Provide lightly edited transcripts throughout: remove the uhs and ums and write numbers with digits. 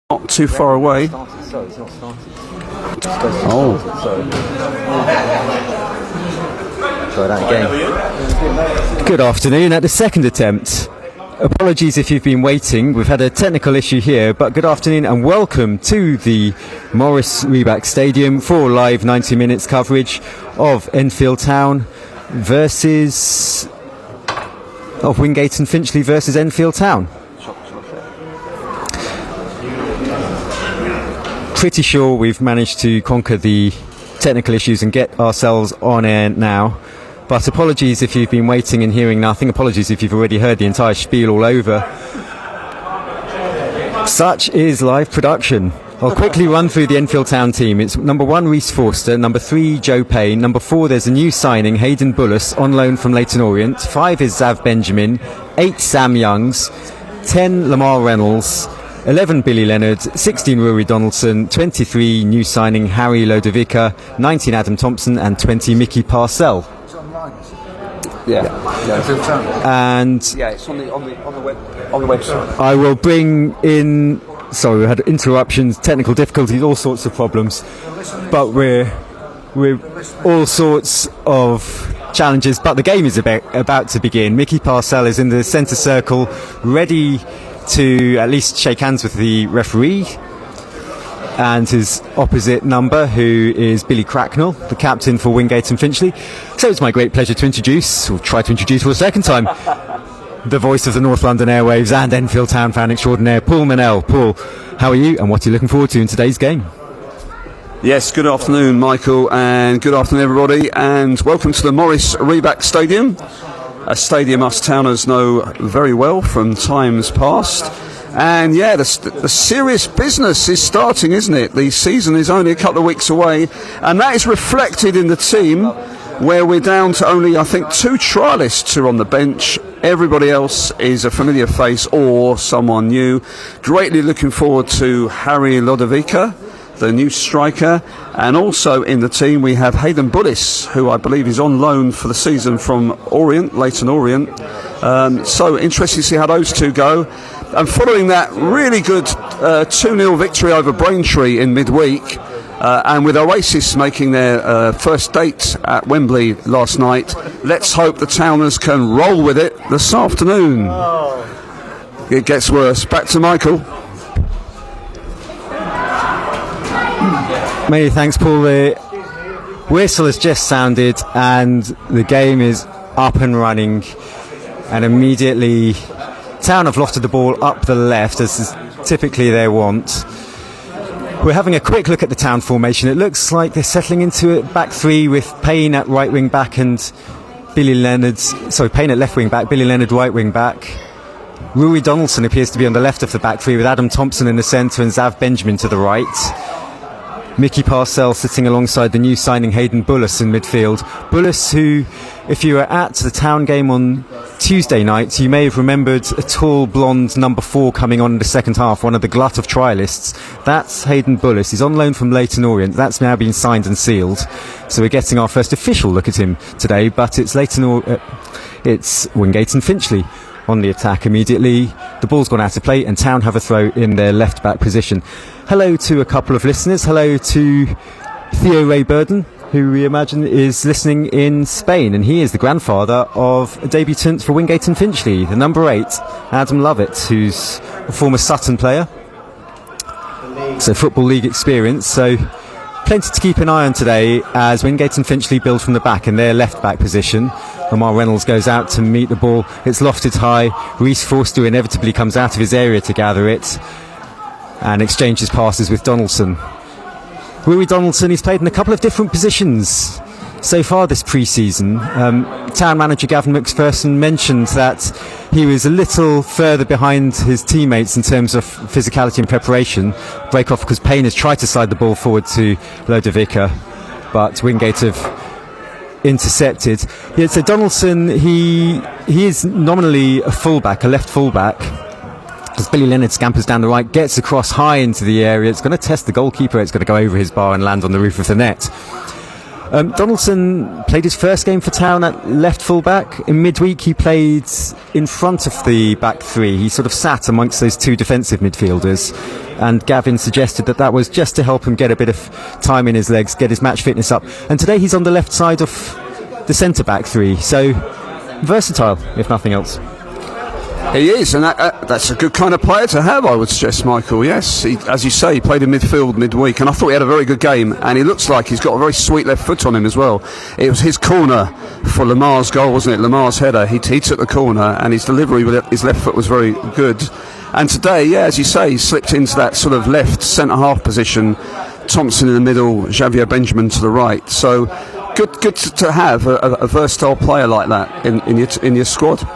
Not too far away. Oh. Try that again. Good afternoon at the second attempt. Apologies if you've been waiting. We've had a technical issue here, but good afternoon and welcome to the Morris Reebok Stadium for live 90 minutes coverage of Enfield Town versus Wingate and Finchley versus Enfield Town. Pretty sure we've managed to conquer the technical issues and get ourselves on air now. But apologies if you've been waiting and hearing nothing. Apologies if you've already heard the entire spiel all over. Such is live production. I'll quickly run through the Enfield Town team. It's number 1, Reece Forster. Number 3, Joe Payne. Number 4, there's a new signing, Hayden Bullis, on loan from Leyton Orient. 5 is Zav Benjamin. 8, Sam Youngs. 10, Lamar Reynolds. 11, Billy Leonard. 16, Rory Donaldson. 23, new signing, Harry Lodovica. 19, Adam Thompson. And 20, Mickey Parcell. Yeah. And Yeah, it's on the website. I will bring in. Sorry, we had interruptions, technical difficulties, all sorts of problems, but we're all sorts of challenges. But the game is about to begin. Mickey Parcell is in the centre circle, ready to at least shake hands with the referee and his opposite number, who is Billy Cracknell, the captain for Wingate and Finchley. So it's my great pleasure to introduce, or try to introduce for a second time, the voice of the North London airwaves and Enfield Town fan extraordinaire, Paul Manell. Paul, how are you and what are you looking forward to in today's game? Yes, good afternoon, Michael, and good afternoon, everybody, and welcome to the Morris Reebok Stadium, a stadium us towners know very well from times past. And yeah, the serious business is starting, isn't it? The season is only a couple of weeks away, and that is reflected in the team, where we're down to only, I think, 2 trialists who are on the bench. Everybody else is a familiar face or someone new. Greatly looking forward to Harry Lodovica, the new striker, and also in the team we have Hayden Bullis, who I believe is on loan for the season from Leyton Orient. So interesting to see how those two go. And following that really good 2-0 victory over Braintree in midweek, and with Oasis making their first date at Wembley last night, let's hope the Towners can roll with it this afternoon. It gets worse. Back to Michael. Many thanks, Paul. The whistle has just sounded and the game is up and running, and immediately Town have lofted the ball up the left, as is typically their want. We're having a quick look at the Town formation. It looks like they're settling into a back 3 with Payne at right wing back and Payne at left wing back, Billy Leonard right wing back. Rory Donaldson appears to be on the left of the back 3 with Adam Thompson in the centre and Zav Benjamin to the right. Mickey Parcell sitting alongside the new signing Hayden Bullis in midfield. Bullis, who, if you were at the Town game on Tuesday night, you may have remembered a tall blonde number 4 coming on in the second half, one of the glut of trialists. That's Hayden Bullis. He's on loan from Leyton Orient. That's now been signed and sealed. So we're getting our first official look at him today, but it's it's Wingate and Finchley on the attack immediately. The ball's gone out of play and Town have a throw in their left back position. Hello to a couple of listeners. Hello to Theo Ray Burden, who we imagine is listening in Spain, and he is the grandfather of a debutant for Wingate and Finchley, the number 8, Adam Lovett, who's a former Sutton player. So Football League experience. So plenty to keep an eye on today as Wingate and Finchley build from the back in their left back position. Lamar Reynolds goes out to meet the ball. It's lofted high. Reece Forster inevitably comes out of his area to gather it and exchanges passes with Donaldson. Rory Donaldson, he's played in a couple of different positions so far this pre-season. Town manager Gavin McPherson mentioned that he was a little further behind his teammates in terms of physicality and preparation. Break off because Payne has tried to slide the ball forward to Lodovica, but Wingate have intercepted. Yeah, so Donaldson, he is nominally a fullback, a left fullback. As Billy Leonard scampers down the right, gets across high into the area. It's going to test the goalkeeper. It's going to go over his bar and land on the roof of the net. Donaldson played his first game for Town at left full-back. In midweek, he played in front of the back three. He sort of sat amongst those two defensive midfielders. And Gavin suggested that was just to help him get a bit of time in his legs, get his match fitness up. And today he's on the left side of the centre-back three. So versatile, if nothing else. He is, and that's a good kind of player to have, I would suggest, Michael. Yes, as you say, he played in midfield midweek, and I thought he had a very good game, and he looks like he's got a very sweet left foot on him as well. It was his corner for Lamar's goal, wasn't it? Lamar's header. He took the corner, and his delivery with his left foot was very good. And today, yeah, as you say, he slipped into that sort of left centre-half position, Thompson in the middle, Xavier Benjamin to the right. So good to have a versatile player like that in your squad.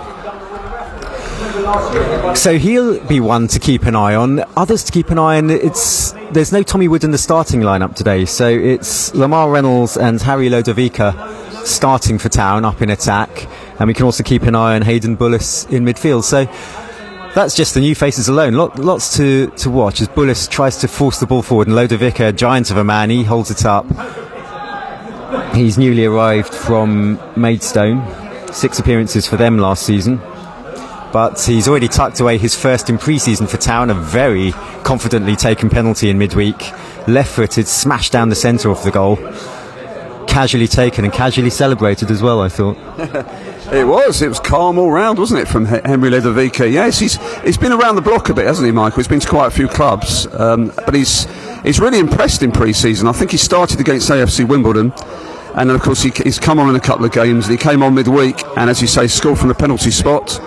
So he'll be one to keep an eye on. Others to keep an eye on. There's no Tommy Wood in the starting lineup today, so it's Lamar Reynolds and Harry Lodovica starting for Town up in attack, and we can also keep an eye on Hayden Bullis in midfield. So that's just the new faces alone. Lots to watch as Bullis tries to force the ball forward, and Lodovica, giant of a man, he holds it up. He's newly arrived from Maidstone, 6 appearances for them last season. But he's already tucked away his first in pre-season for Town, a very confidently taken penalty in midweek. Left-footed, smashed down the centre of the goal. Casually taken and casually celebrated as well, I thought. It was calm all round, wasn't it, from Henry Lodovica? Yes, he's been around the block a bit, hasn't he, Michael? He's been to quite a few clubs, but he's really impressed in pre-season. I think he started against AFC Wimbledon, and then, of course, he's come on in a couple of games, and he came on midweek, and as you say, scored from the penalty spot.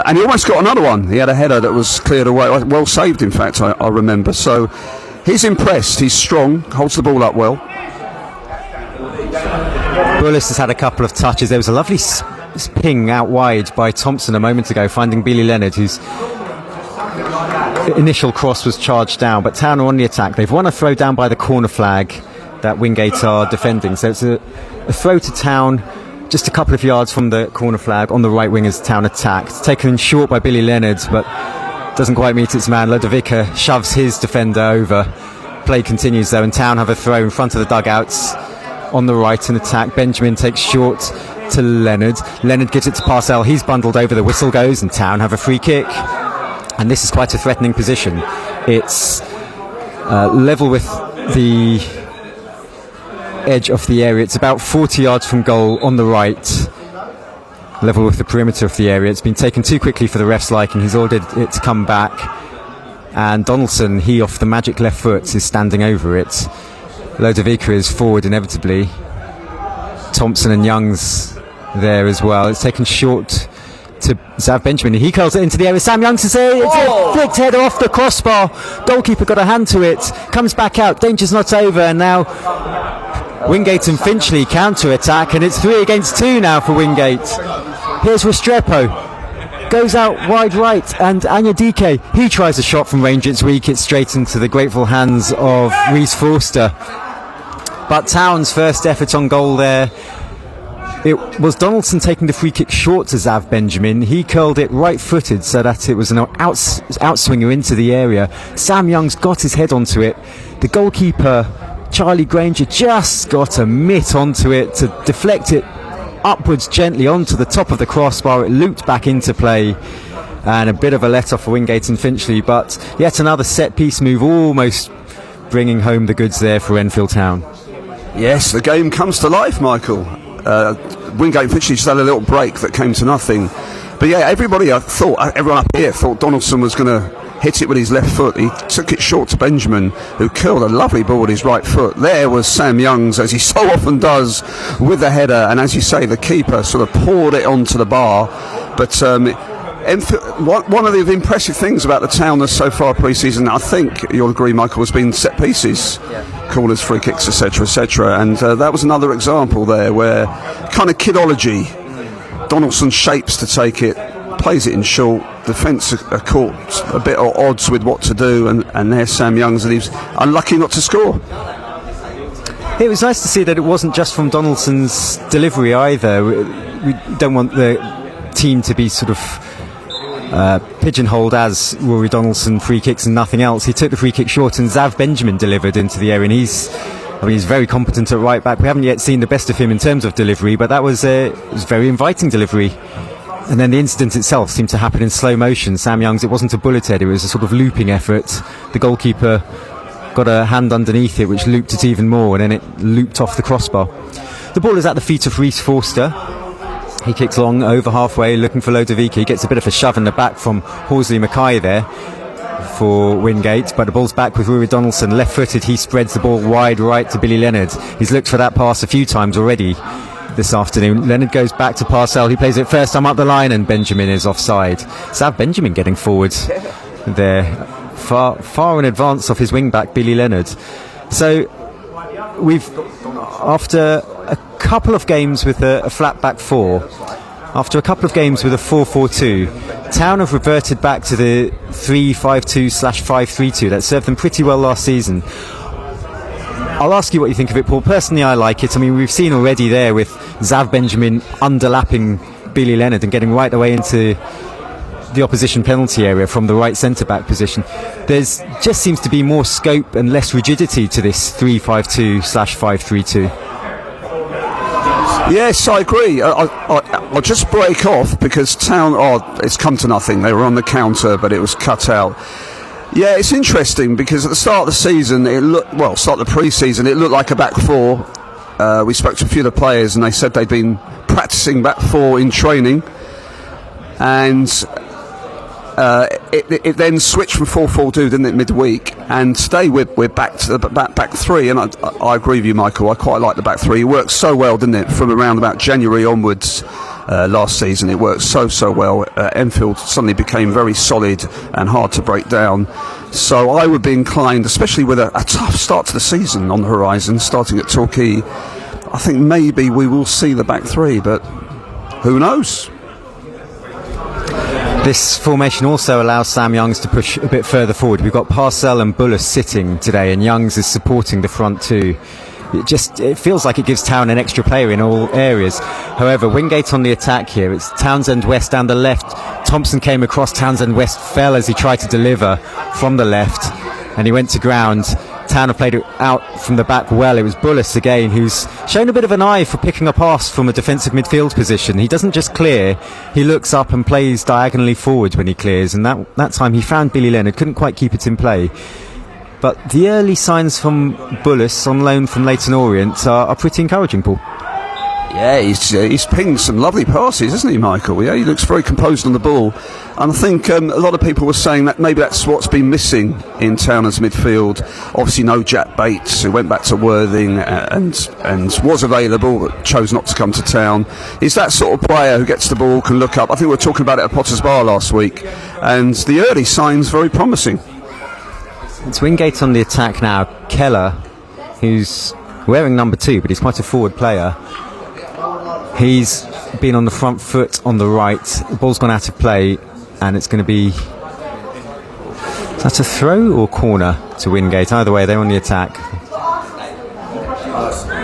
And he almost got another one. He had a header that was cleared away. Well saved, in fact, I remember. So he's impressed. He's strong, holds the ball up well. Bullis has had a couple of touches. There was a lovely ping out wide by Thompson a moment ago, finding Billy Leonard, whose initial cross was charged down. But Town are on the attack. They've won a throw down by the corner flag that Wingate are defending. So it's a throw to Town, just a couple of yards from the corner flag on the right wing as Town attack. It's taken in short by Billy Leonard, but doesn't quite meet its man. Lodovica shoves his defender over. Play continues though, and Town have a throw in front of the dugouts on the right in attack. Benjamin takes short to Leonard. Leonard gives it to Parcell. He's bundled over. The whistle goes, and Town have a free kick. And this is quite a threatening position. It's level with the edge of the area. It's about 40 yards from goal on the right, level with the perimeter of the area. It's been taken too quickly for the ref's liking. He's ordered it to come back, and Donaldson, he off the magic left foot, is standing over it. Lodovica is forward inevitably. Thompson and Young's there as well. It's taken short to Zav Benjamin. He curls it into the area. Sam Young to say it's a flicked header off the crossbar. Goalkeeper got a hand to it. Comes back out. Danger's not over, and now Wingate and Finchley counter-attack, and it's 3 against 2 now for Wingate. Here's Restrepo. Goes out wide right, and Anyadike, he tries a shot from range. It's weak. It's straight into the grateful hands of Rhys Forster. But Town's first effort on goal there, it was Donaldson taking the free kick short to Zav Benjamin. He curled it right-footed so that it was an outswinger into the area. Sam Young's got his head onto it. The goalkeeper, Charlie Granger, just got a mitt onto it to deflect it upwards gently onto the top of the crossbar. It looped back into play, and a bit of a let-off for Wingate and Finchley, but yet another set-piece move, almost bringing home the goods there for Enfield Town. Yes, the game comes to life, Michael. Wingate and Finchley just had a little break that came to nothing. But yeah, everyone up here thought Donaldson was going to hit it with his left foot. He took it short to Benjamin, who curled a lovely ball with his right foot. There was Sam Young's, as he so often does, with the header, and as you say, the keeper sort of poured it onto the bar. But one of the impressive things about the Towners so far pre-season, I think you'll agree, Michael, has been set pieces, corners, free kicks, etc., and that was another example there where kind of kidology. Donaldson shapes to take it, plays it in short, defence are caught a bit at odds with what to do, and there's Sam Young's, and he's unlucky not to score. It was nice to see that it wasn't just from Donaldson's delivery either. We don't want the team to be sort of pigeonholed as Rory Donaldson free kicks and nothing else. He took the free kick short, and Zav Benjamin delivered into the area, and he's I mean, he's very competent at right back. We haven't yet seen the best of him in terms of delivery, but that was a very inviting delivery. And then the incident itself seemed to happen in slow motion. Sam Young's, it wasn't a bullet head, it was a sort of looping effort. The goalkeeper got a hand underneath it, which looped it even more, and then it looped off the crossbar. The ball is at the feet of Reece Forster. He kicks long over halfway, looking for Lodovica. He gets a bit of a shove in the back from Horsley Mackay there for Wingate, but the ball's back with Rory Donaldson, left-footed. He spreads the ball wide right to Billy Leonard. He's looked for that pass a few times already this afternoon. Leonard goes back to Parcell. He plays it first time up the line, and Benjamin is offside. Sav Benjamin getting forward there, far in advance of his wing-back Billy Leonard. So we've, after a couple of games with a flat back four, after a couple of games with a 4-4-2, Town have reverted back to the 3-5-2/5-3-2 that served them pretty well last season. I'll ask you what you think of it, Paul. Personally, I like it. I mean, we've seen already there with Zav Benjamin underlapping Billy Leonard and getting right away into the opposition penalty area from the right centre-back position. There's just seems to be more scope and less rigidity to this 3-5-2/5-3-2. Yes, I agree. I'll just break off because Town, it's come to nothing. They were on the counter, but it was cut out. Yeah, it's interesting because at the start of the season, start of the pre-season, it looked like a back four. We spoke to a few of the players and they said they'd been practicing back four in training, and it then switched from 4-4-2, didn't it, midweek? And today we're back to the back three, and I agree with you, Michael. I quite like the back three. It worked so well, didn't it, from around about January onwards last season. It worked so well. Enfield suddenly became very solid and hard to break down. So I would be inclined, especially with a tough start to the season on the horizon, starting at Torquay, I think maybe we will see the back three, but who knows? This formation also allows Sam Youngs to push a bit further forward. We've got Parcell and Bullis sitting today, and Youngs is supporting the front two. It feels like it gives Town an extra player in all areas. However, Wingate on the attack here. It's Townsend West down the left. Thompson came across. Townsend West fell as he tried to deliver from the left, and he went to ground. Town have played it out from the back well. It was Bullis again who's shown a bit of an eye for picking a pass from a defensive midfield position. He doesn't just clear, he looks up and plays diagonally forward when he clears, and that time he found Billy Leonard, couldn't quite keep it in play. But the early signs from Bullis on loan from Leyton Orient are pretty encouraging, Paul. Yeah, he's pinged some lovely passes, isn't he, Michael? Yeah, he looks very composed on the ball. And I think a lot of people were saying that maybe that's what's been missing in Towners midfield. Obviously, no Jack Bates, who went back to Worthing and was available, but chose not to come to Town. He's that sort of player who gets the ball, can look up. I think we were talking about it at Potter's Bar last week, and the early signs very promising. It's Wingate on the attack now. Keller, who's wearing number 2, but he's quite a forward player. He's been on the front foot on the right. The ball's gone out of play, and it's going to be... Is that a throw or corner to Wingate? Either way, they're on the attack.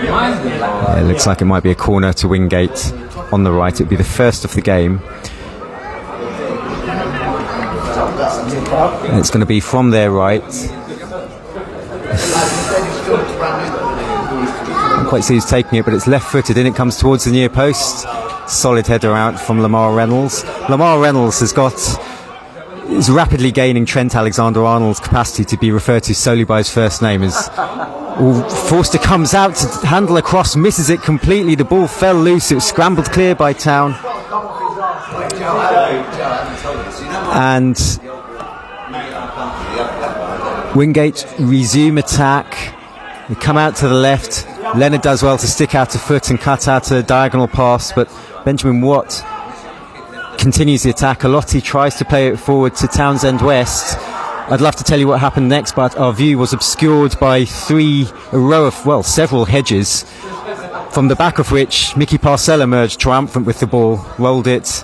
Yeah, it looks like it might be a corner to Wingate on the right. It'll be the first of the game. And it's going to be from their right. Can't quite see who's taking it, but it's left-footed in. It comes towards the near post. Solid header out from Lamar Reynolds. Lamar Reynolds is rapidly gaining Trent Alexander-Arnold's capacity to be referred to solely by his first name. As Forster comes out to handle a cross, misses it completely. The ball fell loose. It was scrambled clear by Town. And Wingate resume attack. They come out to the left. Leonard does well to stick out a foot and cut out a diagonal pass, but Benjamin Watt continues the attack. Alotti tries to play it forward to Townsend West. I'd love to tell you what happened next, but our view was obscured by several hedges, from the back of which Mickey Parcell emerged triumphant with the ball, rolled it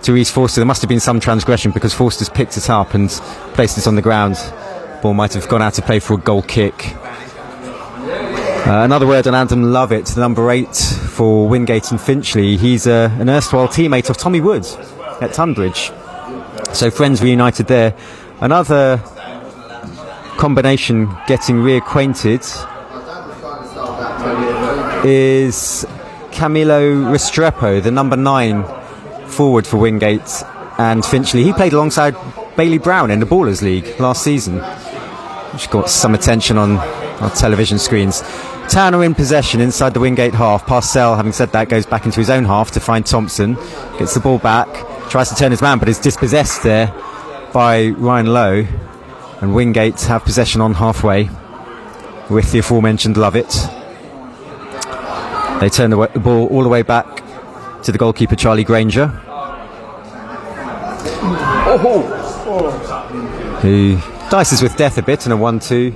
to Reece Forster. There must have been some transgression because Forster's picked it up and placed it on the ground. Ball might have gone out to play for a goal kick. Another word on Adam Lovett, number 8 for Wingate and Finchley. He's an erstwhile teammate of Tommy Wood at Tunbridge. So friends reunited there. Another combination getting reacquainted. is Camilo Restrepo, the number 9 forward for Wingate and Finchley. He played alongside Bailey Brown in the Ballers League last season, which got some attention on our television screens. Town are in possession inside the Wingate half. Parcell, having said that, goes back into his own half to find Thompson. Gets the ball back, tries to turn his man, but is dispossessed there by Ryan Lowe. And Wingate have possession on halfway with the aforementioned Lovett. They turn the ball all the way back to the goalkeeper, Charlie Granger, who dices with death a bit in a 1-2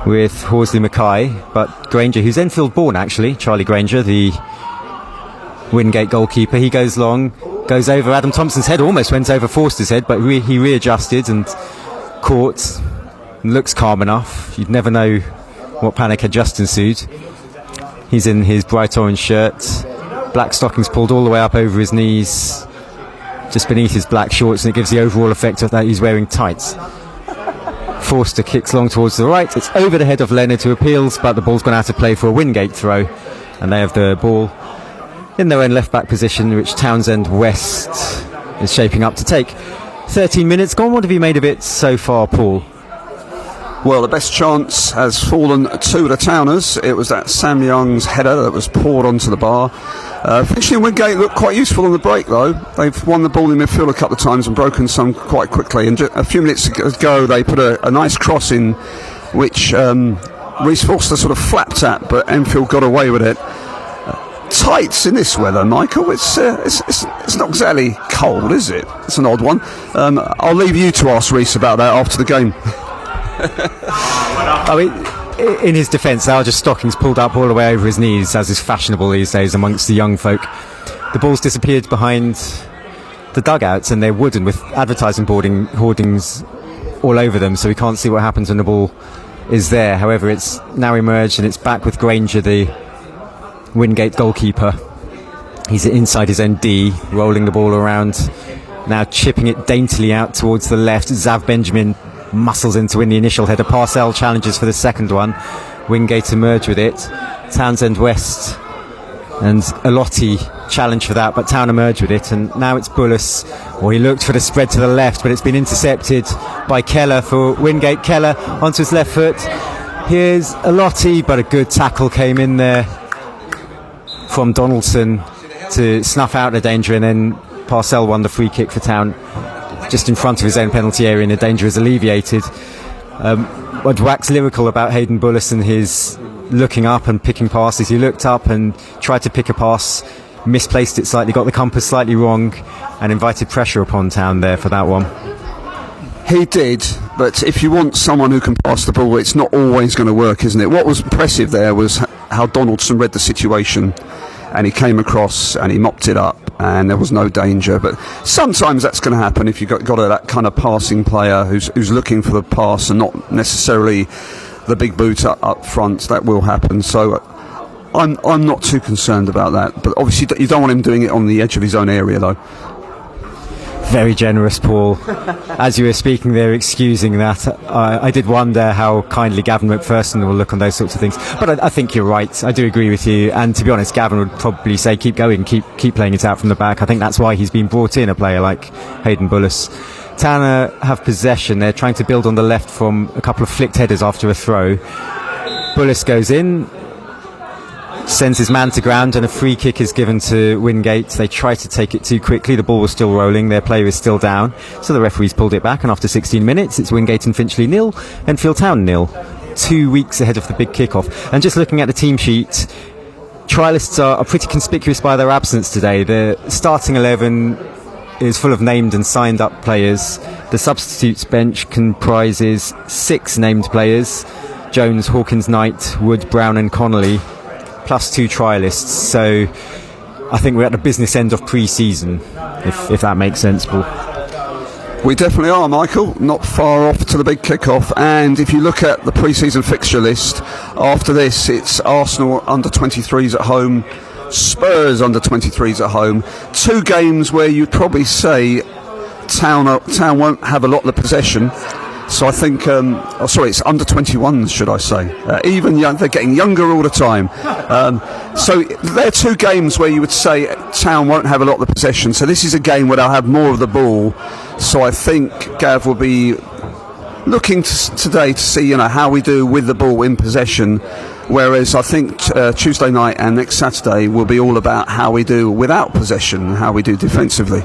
with Horsley Mackay. But Granger, who's Enfield born actually, Charlie Granger, the Wingate goalkeeper, he goes long, goes over Adam Thompson's head, almost went over Forster's head, but he readjusted and caught, and looks calm enough. You'd never know what panic had just ensued. He's in his bright orange shirt, black stockings pulled all the way up over his knees, just beneath his black shorts, and it gives the overall effect of that he's wearing tights. Forster kicks long towards the right. It's over the head of Leonard, who appeals, but the ball's gone out of play for a Wingate throw, and they have the ball in their own left back position, which Townsend West is shaping up to take. 13 minutes gone. What have you made of it so far, Paul? Well, the best chance has fallen to the Towners. It was that Sam Young's header that was poured onto the bar. Finchley and Wingate looked quite useful on the break, though. They've won the ball in midfield a couple of times and broken some quite quickly. And a few minutes ago, they put a nice cross in, which Reece Forster sort of flapped at, but Enfield got away with it. Tights in this weather, Michael. It's not exactly cold, is it? It's an odd one. I'll leave you to ask Reece about that after the game. I mean, in his defence, they are just stockings pulled up all the way over his knees, as is fashionable these days amongst the young folk. The ball's disappeared behind the dugouts, and they're wooden with advertising hoardings all over them, so we can't see what happens when the ball is there. However, it's now emerged, and it's back with Granger, the Wingate goalkeeper. He's inside his own D, rolling the ball around, now chipping it daintily out towards the left. Zav Benjamin muscles in to win the initial header. Parcell challenges for the second one. Wingate emerge with it. Townsend West and Alotti challenge for that, but Town emerge with it, and now it's Bullis. Well, he looked for the spread to the left, but it's been intercepted by Keller for Wingate. Keller onto his left foot. Here's Alotti, but a good tackle came in there from Donaldson to snuff out the danger, and then Parcell won the free kick for Town just in front of his own penalty area, and the danger is alleviated. I'd wax lyrical about Hayden Bullis and his looking up and picking passes. He looked up and tried to pick a pass, misplaced it slightly, got the compass slightly wrong, and invited pressure upon Town there for that one. He did, but if you want someone who can pass the ball, it's not always going to work, isn't it? What was impressive there was how Donaldson read the situation, and he came across and he mopped it up, and there was no danger. But sometimes that's going to happen if you've got that kind of passing player who's looking for the pass and not necessarily the big boot up front. That will happen. So I'm not too concerned about that. But obviously you don't want him doing it on the edge of his own area, though. Very generous, Paul. As you were speaking there, excusing that, I did wonder how kindly Gavin McPherson will look on those sorts of things. But I think you're right. I do agree with you. And to be honest, Gavin would probably say, keep going, keep playing it out from the back. I think that's why he's been brought in, a player like Hayden Bullis. Tanner have possession. They're trying to build on the left from a couple of flicked headers after a throw. Bullis goes in, sends his man to ground, and a free kick is given to Wingate. They try to take it too quickly. The ball was still rolling. Their player is still down, so the referees pulled it back, and after 16 minutes it's Wingate and Finchley 0, Enfield Town 0. 2 weeks ahead of the big kick-off. And just looking at the team sheet, trialists are pretty conspicuous by their absence today. The starting 11 is full of named and signed up players. The substitutes bench comprises 6 named players: Jones, Hawkins, Knight, Wood, Brown and Connolly, plus 2 trialists. So I think we're at the business end of pre-season, if that makes sense, Paul. We definitely are, Michael. Not far off to the big kick-off. And if you look at the pre-season fixture list, after this it's Arsenal under-23s at home, Spurs under-23s at home. 2 games where you'd probably say Town won't have a lot of the possession. So I think, it's under 21s, should I say? Even young, they're getting younger all the time. So they're two games where you would say Town won't have a lot of the possession. So this is a game where they'll have more of the ball. So I think Gav will be looking today to see, how we do with the ball in possession. Whereas I think Tuesday night and next Saturday will be all about how we do without possession and how we do defensively.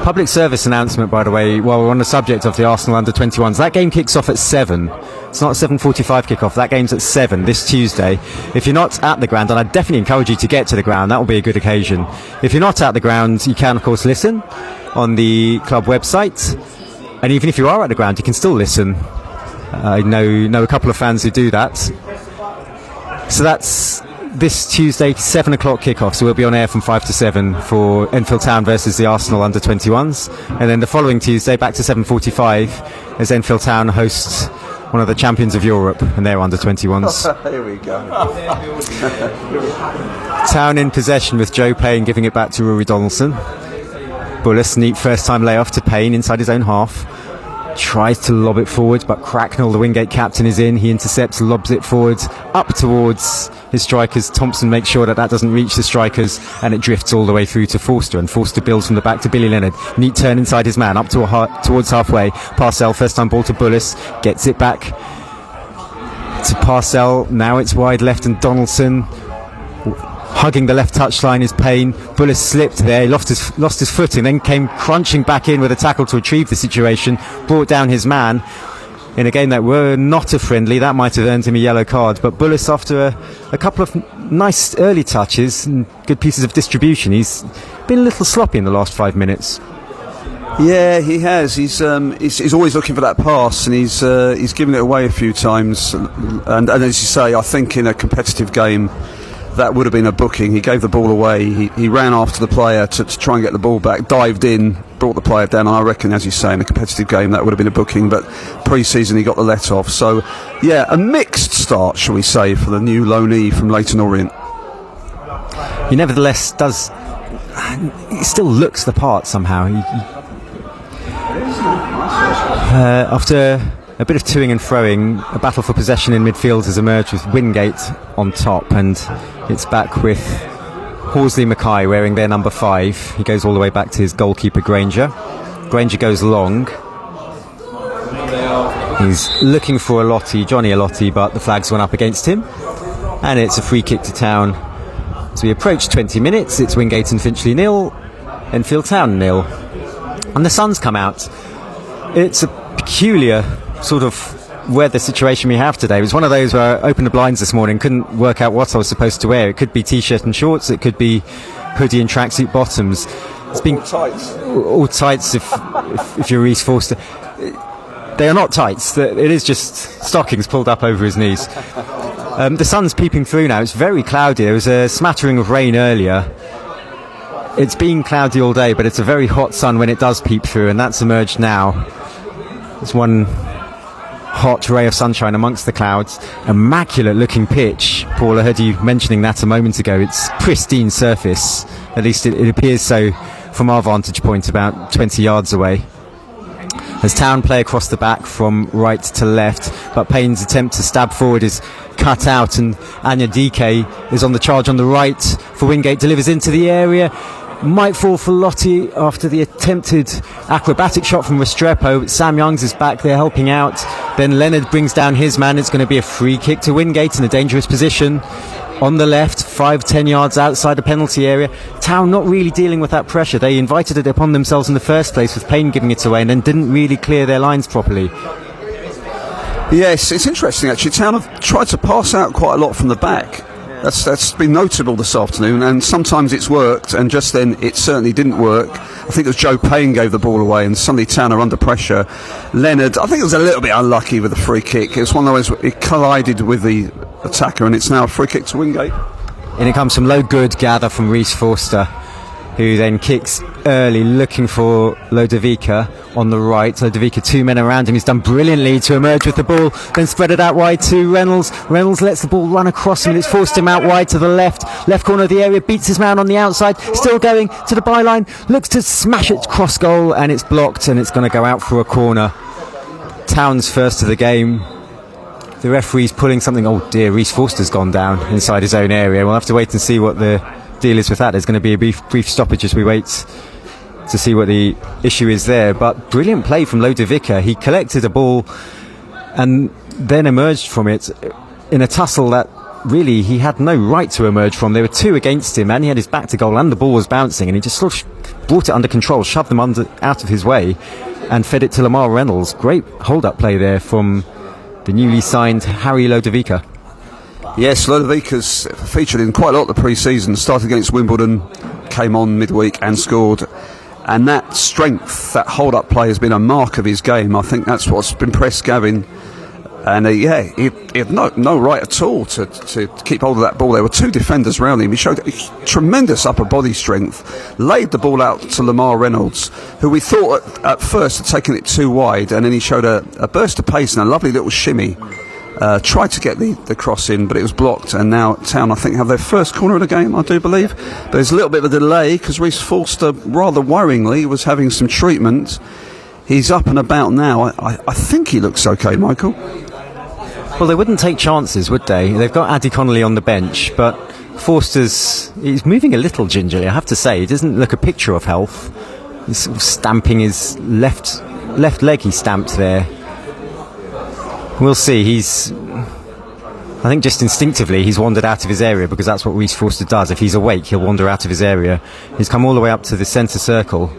Public service announcement, by the way, while we're on the subject of the Arsenal under-21s. That game kicks off at 7. It's not a 7:45 kickoff. That game's at 7 this Tuesday. If you're not at the ground, and I definitely encourage you to get to the ground, that will be a good occasion. If you're not at the ground, you can, of course, listen on the club website. And even if you are at the ground, you can still listen. I know a couple of fans who do that. So that's this Tuesday, 7 o'clock kickoff. So we'll be on air from 5 to 7 for Enfield Town versus the Arsenal under-21s. And then the following Tuesday, back to 7:45, as Enfield Town hosts one of the champions of Europe, and they're under-21s. Here we go. Town in possession with Joe Payne giving it back to Rory Donaldson. Bullis, neat first-time layoff to Payne inside his own half. Tries to lob it forward, but Cracknell, the Wingate captain, is in. He intercepts, lobs it forward, up towards his strikers. Thompson makes sure that doesn't reach the strikers, and it drifts all the way through to Forster. And Forster builds from the back to Billy Leonard. Neat turn inside his man, up to towards halfway. Parcell, first-time ball to Bullis, gets it back to Parcell. Now it's wide left, and Donaldson hugging the left touchline is Payne. Bullis slipped there, he lost his footing, then came crunching back in with a tackle to retrieve the situation, brought down his man in a game that were not a friendly. That might have earned him a yellow card, but Bullis, after a couple of nice early touches and good pieces of distribution, he's been a little sloppy in the last 5 minutes. Yeah, he has. He's always looking for that pass, and he's given it away a few times. And as you say, I think in a competitive game, that would have been a booking. He gave the ball away. He ran after the player to try and get the ball back, dived in, brought the player down. And I reckon, as you say, in a competitive game, that would have been a booking. But pre-season, he got the let off. So, yeah, a mixed start, shall we say, for the new loanee from Leyton Orient. He nevertheless does. He still looks the part somehow. After a bit of toing and froing, a battle for possession in midfield has emerged with Wingate on top, and it's back with Horsley Mackay wearing their number 5. He goes all the way back to his goalkeeper Granger. Granger goes long. He's looking for Johnny Alotti, but the flags went up against him, and it's a free kick to Town. As we approach 20 minutes, it's Wingate and Finchley 0, Enfield Town 0. And the sun's come out. It's a peculiar sort of weather situation we have today. It was one of those where I opened the blinds this morning, couldn't work out what I was supposed to wear. It could be t-shirt and shorts, it could be hoodie and tracksuit bottoms. It's been all tights if you're Reece Forster. They are not tights, it is just stockings pulled up over his knees. The sun's peeping through now. It's very cloudy. There was a smattering of rain earlier. It's been cloudy all day, but it's a very hot sun when it does peep through, and that's emerged now. There's one hot ray of sunshine amongst the clouds. Immaculate looking pitch. Paul, I heard you mentioning that a moment ago. It's pristine surface. At least it appears so from our vantage point about 20 yards away. As Town play across the back from right to left, but Payne's attempt to stab forward is cut out, and Anya Dike is on the charge on the right for Wingate, delivers into the area. Might fall for Lottie after the attempted acrobatic shot from Restrepo. Sam Youngs is back there helping out. Then Leonard brings down his man. It's going to be a free kick to Wingate in a dangerous position on the left, 5-10 yards outside the penalty area. Town not really dealing with that pressure. They invited it upon themselves in the first place with Payne giving it away, and then didn't really clear their lines properly. Yes, it's interesting actually. Town have tried to pass out quite a lot from the back. That's been notable this afternoon, and sometimes it's worked, and just then it certainly didn't work. I think it was Joe Payne gave the ball away, and suddenly Town are under pressure. Leonard, I think it was a little bit unlucky with the free kick. It was one of those, it collided with the attacker, and it's now a free kick to Wingate. And it comes from low good gather from Reece Forster, who then kicks early, looking for Lodovica on the right. Lodovica, 2 men around him. He's done brilliantly to emerge with the ball, then spread it out wide to Reynolds. Reynolds lets the ball run across him, and it's forced him out wide to the left corner of the area, beats his man on the outside, still going to the byline, looks to smash it cross goal, and it's blocked, and it's going to go out for a corner. Town's first of the game. The referee's pulling something. Oh dear, Reece Forster's gone down inside his own area. We'll have to wait and see what the deal is with that. There's going to be a brief stoppage as we wait to see what the issue is there. But brilliant play from Lodovica. He collected a ball and then emerged from it in a tussle that really he had no right to emerge from. There were two against him and he had his back to goal and the ball was bouncing, and he just sort of brought it under control, shoved them out of his way and fed it to Lamar Reynolds. Great hold-up play there from the newly signed Harry Lodovica. Yes, Lodovica's featured in quite a lot of the pre-season. Started against Wimbledon, came on midweek and scored. And that strength, that hold-up play has been a mark of his game. I think that's what's impressed Gavin. And he had no right at all to keep hold of that ball. There were two defenders around him. He showed tremendous upper body strength, laid the ball out to Lamar Reynolds, who we thought at first had taken it too wide, and then he showed a burst of pace and a lovely little shimmy. Tried to get the cross in, but it was blocked, and now Town, I think, have their first corner of the game, I do believe. But there's a little bit of a delay because Reece Forster, rather worryingly, was having some treatment. He's up and about now. I think he looks okay, Michael. Well, they wouldn't take chances, would they? They've got Addy Connolly on the bench, but he's moving a little gingerly, I have to say. He doesn't look a picture of health. He's sort of stamping his left leg, he stamped there. We'll see. I think just instinctively he's wandered out of his area, because that's what Reece Forster does. If he's awake, he'll wander out of his area. He's come all the way up to the centre circle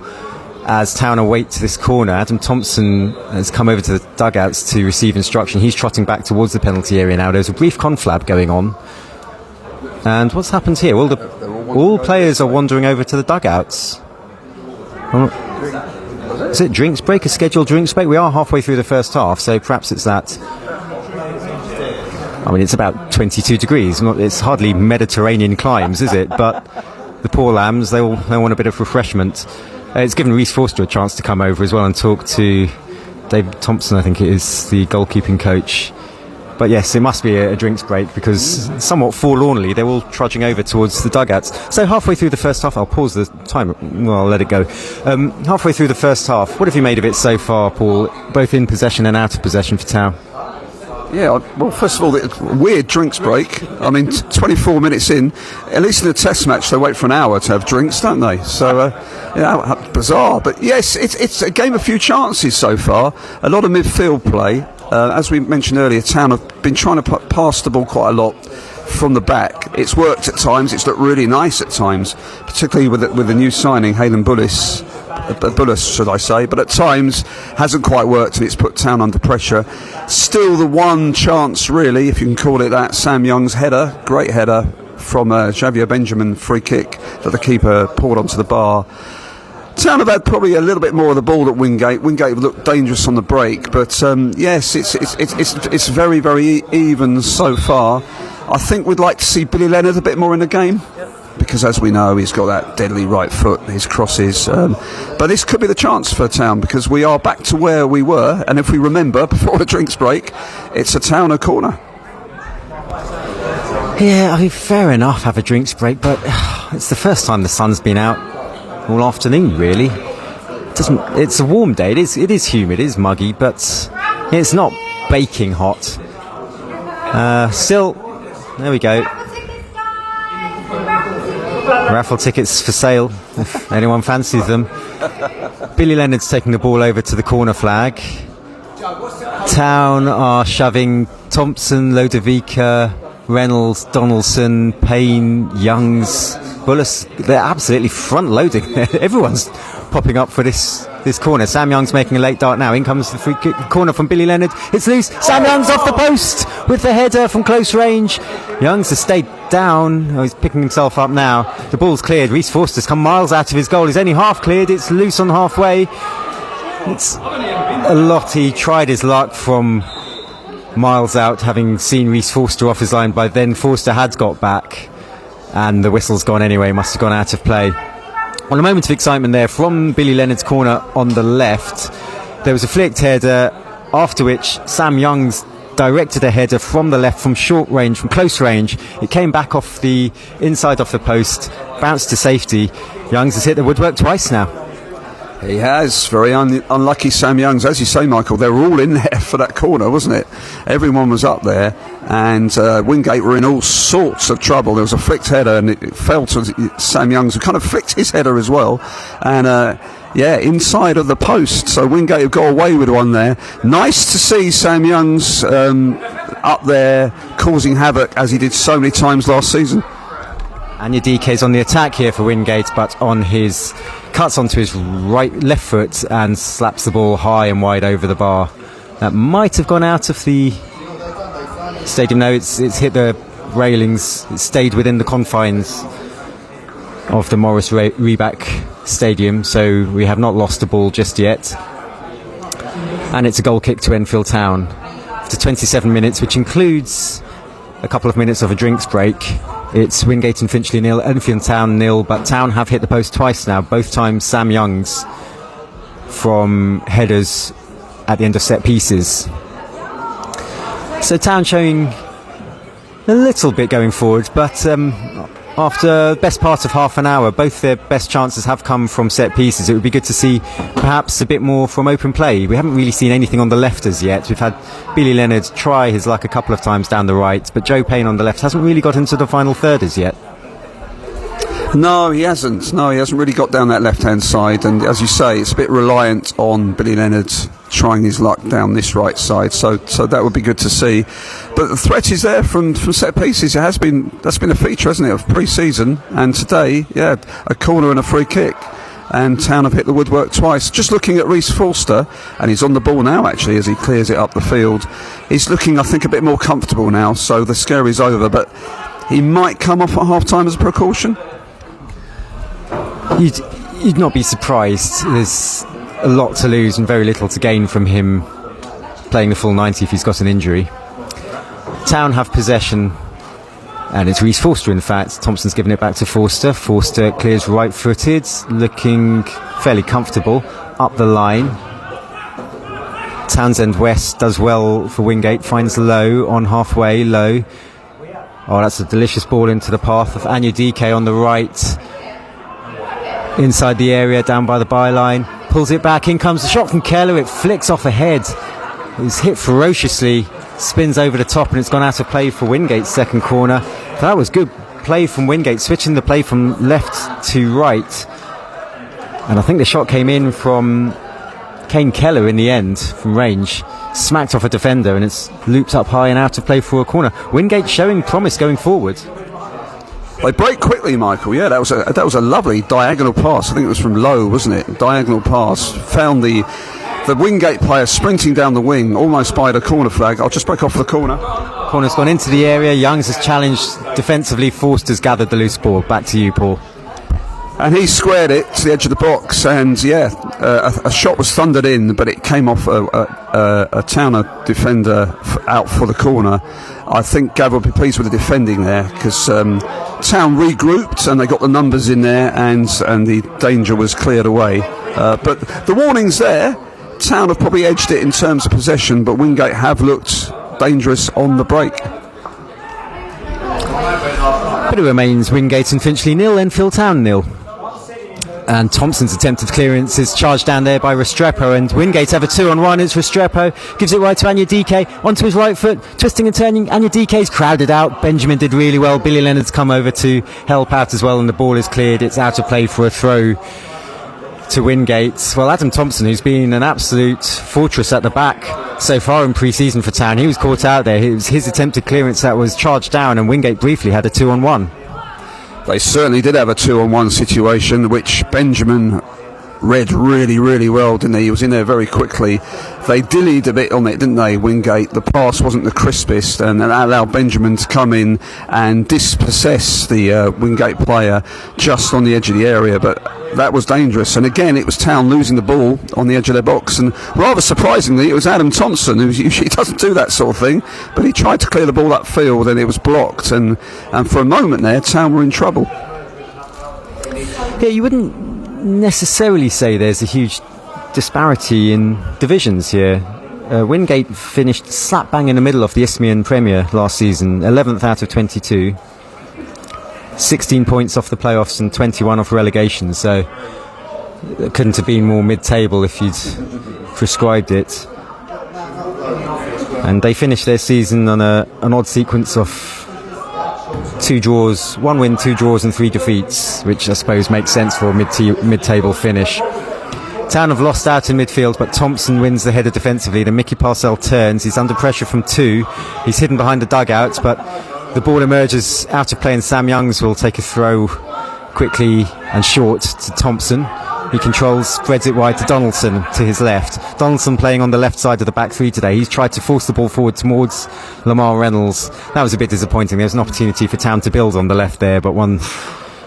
as Town await this corner. Adam Thompson has come over to the dugouts to receive instruction. He's trotting back towards the penalty area now. There's a brief conflab going on. And what's happened here? All players are wandering over to the dugouts. Is it drinks break, a scheduled drinks break? We are halfway through the first half, so perhaps it's that. I mean, it's about 22 degrees. It's hardly Mediterranean climes, is it? But the poor lambs, they want a bit of refreshment. It's given Reece Forster a chance to come over as well and talk to David Thompson, I think it is, the goalkeeping coach. But yes, it must be a drinks break, because somewhat forlornly they're all trudging over towards the dugouts. So halfway through the first half, I'll pause the timer. Well, I'll let it go. Halfway through the first half, what have you made of it so far, Paul, both in possession and out of possession for Town? Yeah, well, first of all, the weird drinks break. I mean, 24 minutes in, at least in a test match, they wait for an hour to have drinks, don't they? So, bizarre. But yes, it's a game of few chances so far. A lot of midfield play. As we mentioned earlier, Town have been trying to pass the ball quite a lot from the back. It's worked at times. It's looked really nice at times, particularly with the new signing, Hayden Bullis, should I say, but at times hasn't quite worked, and it's put Town under pressure. Still the one chance, really, if you can call it that, Sam Young's header, great header from Javier Benjamin, free kick that the keeper poured onto the bar. Town have had probably a little bit more of the ball at Wingate. Wingate looked dangerous on the break, but yes, it's very, very even so far. I think we'd like to see Billy Leonard a bit more in the game, because as we know, he's got that deadly right foot, his crosses. But this could be the chance for Town, because we are back to where we were, and if we remember, before the drinks break, it's a Towner corner. Yeah, I mean, fair enough, have a drinks break, but it's the first time the sun's been out all afternoon, really. It's a warm day, it is humid, it is muggy, but it's not baking hot. Still, there we go. Raffle tickets for sale, if anyone fancies them. Billy Leonard's taking the ball over to the corner flag. Town are shoving Thompson, Lodovica, Reynolds, Donaldson, Payne, Youngs, Bullis. They're absolutely front-loading. Everyone's popping up for this corner. Sam Young's making a late dart now. In comes the free kick corner from Billy Leonard. It's loose. Sam Young's off the post with the header from close range. Youngs has stayed down. Oh, he's picking himself up now. The ball's cleared. Reece Forster's come miles out of his goal. He's only half cleared. It's loose on halfway. It's a lot. He tried his luck from miles out, having seen Reece Forster off his line. By then, Forster had got back, and the whistle's gone anyway. Must have gone out of play. Well, a moment of excitement there from Billy Leonard's corner on the left. There was a flicked header, after which Sam Youngs directed a header from the left, from short range, from close range. It came back off the inside off the post, bounced to safety. Youngs has hit the woodwork twice now. He has. Very unlucky Sam Youngs. As you say, Michael, they were all in there for that corner, wasn't it? Everyone was up there, and Wingate were in all sorts of trouble. There was a flicked header, and it fell to Sam Youngs, who kind of flicked his header as well. And, inside of the post. So Wingate have got away with one there. Nice to see Sam Youngs up there causing havoc, as he did so many times last season. Anya DK's on the attack here for Wingate, but cuts onto his left foot and slaps the ball high and wide over the bar. That might have gone out of the stadium. No, it's hit the railings. It stayed within the confines of the Morris Reback Stadium, so we have not lost the ball just yet. And it's a goal kick to Enfield Town after 27 minutes, which includes a couple of minutes of a drinks break. It's Wingate and Finchley 0, Enfield Town 0, but Town have hit the post twice now, both times Sam Youngs from headers at the end of set pieces. So Town showing a little bit going forward, but after the best part of half an hour, both their best chances have come from set pieces. It would be good to see perhaps a bit more from open play. We haven't really seen anything on the left as yet. We've had Billy Leonard try his luck a couple of times down the right, but Joe Payne on the left hasn't really got into the final third as yet. No, he hasn't. No, he hasn't really got down that left-hand side. And as you say, it's a bit reliant on Billy Leonard trying his luck down this right side. So that would be good to see. But the threat is there from set pieces. That's been a feature, hasn't it, of pre-season. And today, a corner and a free kick. And Town have hit the woodwork twice. Just looking at Reece Forster, and he's on the ball now actually as he clears it up the field. He's looking, I think, a bit more comfortable now. So the scare is over. But he might come off at half-time as a precaution. You'd not be surprised. There's a lot to lose and very little to gain from him playing the full 90 if he's got an injury. Town have possession, and it's Reece Forster in fact. Thompson's given it back to Forster. Forster clears right-footed, looking fairly comfortable up the line. Townsend West does well for Wingate, finds Low on halfway. Low. Oh, that's a delicious ball into the path of Anya DK on the right. Inside the area, down by the byline, pulls it back, in comes the shot from Keller, it flicks off ahead, it's hit ferociously, spins over the top, and it's gone out of play for Wingate's second corner. That was good play from Wingate, switching the play from left to right, and I think the shot came in from Kane Keller in the end, from range, smacked off a defender, and it's looped up high and out of play for a corner. Wingate showing promise going forward. They break quickly, Michael. Yeah, that was a lovely diagonal pass. I think it was from Low, wasn't it? Diagonal pass. Found the Wingate player sprinting down the wing, almost by the corner flag. I'll just break off the corner. Corner's gone into the area. Youngs has challenged defensively. Forster's gathered the loose ball. Back to you, Paul. And he squared it to the edge of the box, and a shot was thundered in, but it came off a Towner defender out for the corner. I think Gav will be pleased with the defending there, because Town regrouped and they got the numbers in there, and the danger was cleared away. But the warning's there. Town have probably edged it in terms of possession, but Wingate have looked dangerous on the break. But it remains Wingate and Finchley 0, Enfield Town 0. And Thompson's attempted clearance is charged down there by Restrepo, and Wingate have a 2-on-1. It's Restrepo, gives it right to Anya DK, onto his right foot, twisting and turning. Anya DK's crowded out. Benjamin did really well. Billy Leonard's come over to help out as well, and the ball is cleared. It's out of play for a throw to Wingate. Well, Adam Thompson, who's been an absolute fortress at the back so far in pre-season for Town, he was caught out there. It was his attempted clearance that was charged down, and Wingate briefly had a 2-on-1. They certainly did have a 2-on-1 situation, which Benjamin read really, really well, didn't he? He was in there very quickly. They dillied a bit on it, didn't they, Wingate? The pass wasn't the crispest, and that allowed Benjamin to come in and dispossess the Wingate player just on the edge of the area, but that was dangerous. And again, it was Town losing the ball on the edge of their box, and rather surprisingly, it was Adam Thompson, who usually doesn't do that sort of thing, but he tried to clear the ball upfield, and it was blocked, and for a moment there, Town were in trouble. Yeah, you wouldn't necessarily say there's a huge disparity in divisions here. Wingate finished slap bang in the middle of the Isthmian Premier last season, 11th out of 22, 16 points off the playoffs and 21 off relegation, so It couldn't have been more mid-table if you'd prescribed it. And they finished their season on an odd sequence of 2 draws, 1 win, 2 draws and 3 defeats, which I suppose makes sense for a mid-table finish. Town have lost out in midfield, but Thompson wins the header defensively. Then Mickey Parcell turns. He's under pressure from 2. He's hidden behind the dugouts, but the ball emerges out of play, and Sam Youngs will take a throw quickly and short to Thompson. He controls, spreads it wide to Donaldson to his left. Donaldson playing on the left side of the back 3 today. He's tried to force the ball forward towards Lamar Reynolds. That was a bit disappointing. There was an opportunity for Town to build on the left there, but one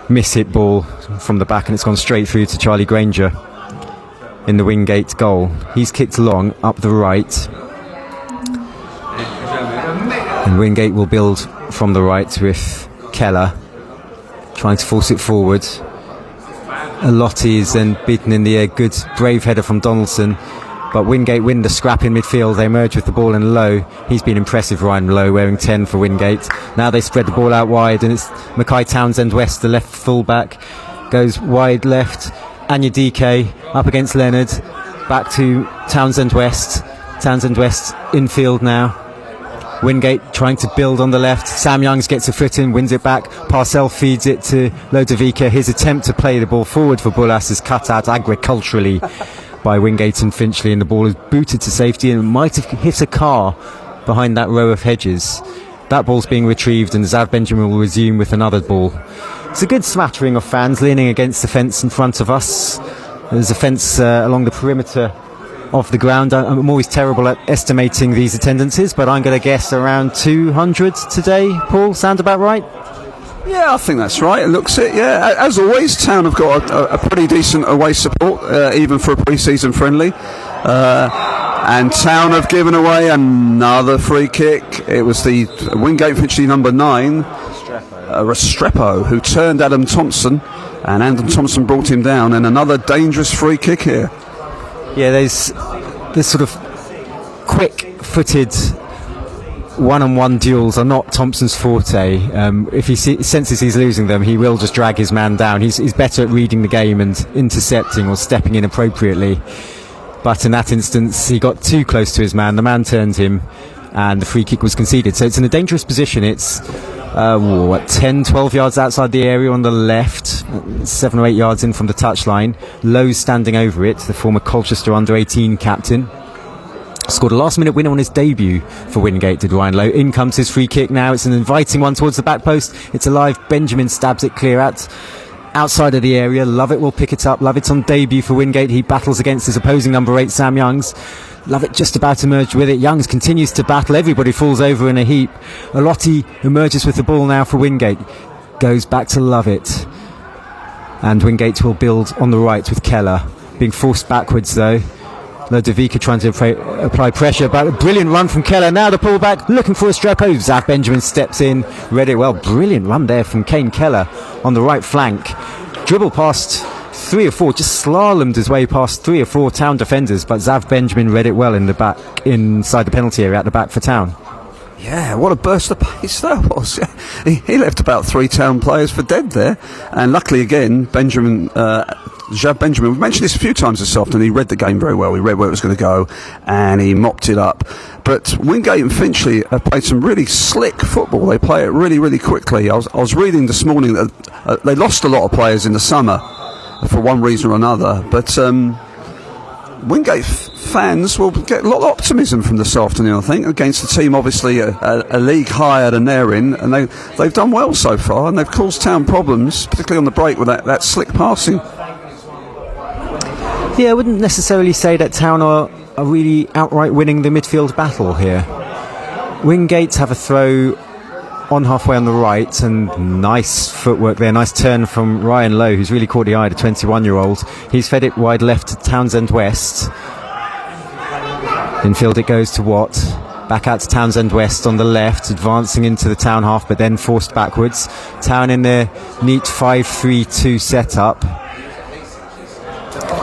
miss-hit ball from the back, and it's gone straight through to Charlie Granger in the Wingate goal. He's kicked along up the right, and Wingate will build from the right with Keller trying to force it forward. Alotti is then beaten in the air. Good brave header from Donaldson, but Wingate win the scrap in midfield. They emerge with the ball in Lowe. He's been impressive, Ryan Lowe, wearing 10 for Wingate. Now they spread the ball out wide, and it's Mackay Townsend West, the left full-back, goes wide left. Anya DK up against Leonard, back to Townsend West. Townsend West infield now. Wingate trying to build on the left. Sam Youngs gets a foot in, wins it back. Parcell feeds it to Lodovica. His attempt to play the ball forward for Bullas is cut out agriculturally by Wingate and Finchley, and the ball is booted to safety and might have hit a car behind that row of hedges. That ball's being retrieved, and Zav Benjamin will resume with another ball. It's a good smattering of fans leaning against the fence in front of us. There's a fence along the perimeter of the ground. I'm always terrible at estimating these attendances, but I'm going to guess around 200 today. Paul, sound about right? Yeah, I think that's right. It looks it, yeah. As always, Town have got a pretty decent away support, even for a pre-season friendly. And Town have given away another free kick. It was the Wingate Finchley number 9, Restrepo, who turned Adam Thompson, and Adam Thompson brought him down, and another dangerous free kick here. Yeah, there's this sort of quick-footed one-on-one duels are not Thompson's forte. If he senses he's losing them, he will just drag his man down. He's better at reading the game and intercepting or stepping in appropriately. But in that instance, he got too close to his man. The man turned him, and the free kick was conceded. So it's in a dangerous position. It's 10, 12 yards outside the area on the left, 7 or 8 yards in from the touchline. Lowe's standing over it, the former Colchester under-18 captain. Scored a last-minute winner on his debut for Wingate, did Ryan Lowe. In comes his free kick now. It's an inviting one towards the back post. It's alive. Benjamin stabs it clear outside of the area. Lovett will pick it up. Lovett's on debut for Wingate. He battles against his opposing number 8, Sam Youngs. Lovett just about to merge with it. Youngs continues to battle. Everybody falls over in a heap. Alotti emerges with the ball now for Wingate. Goes back to Lovett. And Wingate will build on the right with Keller. Being forced backwards though. Lodovica trying to apply pressure, but a brilliant run from Keller. Now the pullback, looking for a Strepo. Zach Benjamin steps in, read it well. Brilliant run there from Kane Keller on the right flank. Dribble past 3 or 4, just slalomed his way past 3 or 4 Town defenders, but Zav Benjamin read it well in the back, inside the penalty area at the back for Town. Yeah, what a burst of pace that was. He left about 3 Town players for dead there, and luckily again, Zav Benjamin, we've mentioned this a few times this afternoon, he read the game very well. He read where it was going to go, and he mopped it up. But Wingate and Finchley have played some really slick football. They play it really, really quickly. I was reading this morning that they lost a lot of players in the summer for one reason or another, but Wingate fans will get a lot of optimism from this afternoon, I think, against a team obviously a league higher than they're in, and they've done well so far, and they've caused Town problems, particularly on the break with that slick passing. Yeah, I wouldn't necessarily say that Town are really outright winning the midfield battle here. Wingate have a throw on halfway on the right, and nice footwork there, nice turn from Ryan Lowe, who's really caught the eye, the 21-year-old. He's fed it wide left to Townsend West. Infield it goes to Watt. Back out to Townsend West on the left, advancing into the Town half, but then forced backwards. Town in their neat 5-3-2 setup,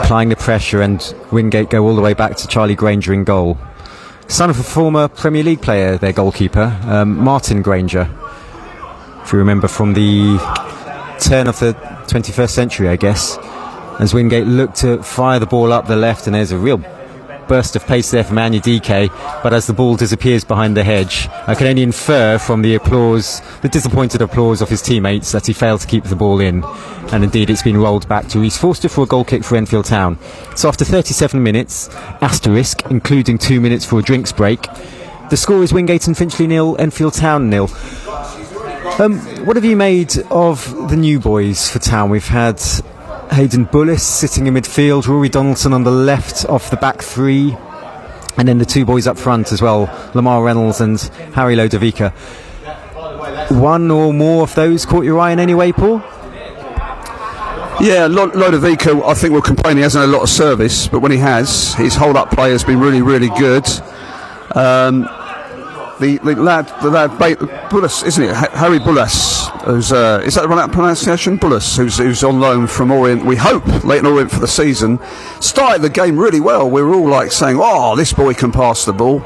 applying the pressure, and Wingate go all the way back to Charlie Granger in goal. Son of a former Premier League player, their goalkeeper, Martin Granger. If you remember from the turn of the 21st century, I guess. as Wingate look to fire the ball up the left, and there's a real burst of pace there from DK, but as the ball disappears behind the hedge, I can only infer from the applause, the disappointed applause of his teammates, that he failed to keep the ball in, and indeed it's been rolled back to Rhys Forster for a goal kick for Enfield Town. So after 37 minutes, asterisk, including 2 minutes for a drinks break, the score is Wingate and Finchley 0, Enfield Town 0. What have you made of the new boys for Town? We've had Hayden Bullis sitting in midfield, Rory Donaldson on the left off the back three, and then the two boys up front as well, Lamar Reynolds and Harry Lodovica. One or more of those caught your eye in any way, Paul? Yeah, Lodovica, I think, will complain he hasn't had a lot of service, but when he has, his hold-up play has been really, really good. The lad Bullis, isn't it? Harry Bullis, who's is that the right pronunciation? Bullis, who's on loan from Orient. We hope Leighton Orient for the season. Started the game really well. We were all like saying, "Oh, this boy can pass the ball."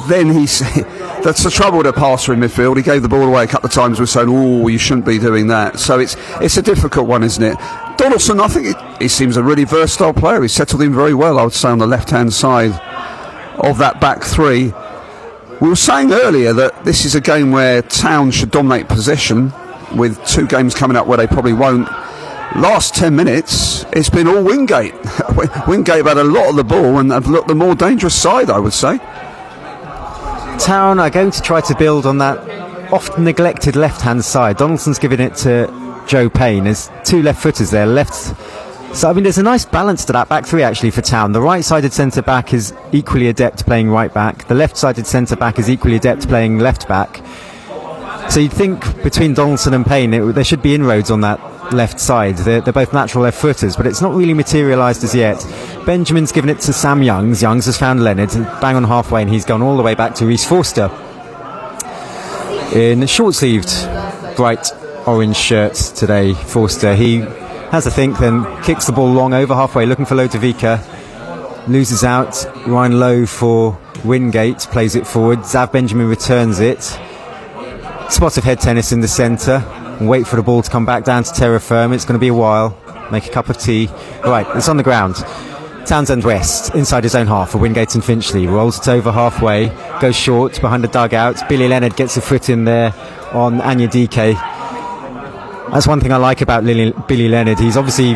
Then that's the trouble with a passer in midfield. He gave the ball away a couple of times. We're saying, "Oh, you shouldn't be doing that." So it's a difficult one, isn't it? Donaldson, I think he seems a really versatile player. He's settled in very well, I would say, on the left-hand side of that back three. We were saying earlier that this is a game where Town should dominate possession, with two games coming up where they probably won't. Last 10 minutes, it's been all Wingate. Wingate have had a lot of the ball and have looked the more dangerous side, I would say. Town are going to try to build on that often neglected left-hand side. Donaldson's giving it to Joe Payne. There's two left-footers there. So, I mean, there's a nice balance to that back three, actually, for Town. The right-sided centre-back is equally adept playing right-back. The left-sided centre-back is equally adept playing left-back. So you'd think between Donaldson and Payne, there should be inroads on that left side. They're both natural left-footers, but it's not really materialised as yet. Benjamin's given it to Sam Youngs. Youngs has found Leonard, bang on halfway, and he's gone all the way back to Rhys Forster. In a short-sleeved, bright orange shirt today, Forster. He has a think, then kicks the ball long over halfway, looking for Lodovica. Loses out. Ryan Lowe for Wingate, plays it forward. Zav Benjamin returns it. Spot of head tennis in the centre. Wait for the ball to come back down to terra firma. It's going to be a while. Make a cup of tea. Right, it's on the ground. Townsend West, inside his own half for Wingate and Finchley. Rolls it over halfway. Goes short behind the dugout. Billy Leonard gets a foot in there on Anya DK. That's one thing I like about Billy Leonard. He's obviously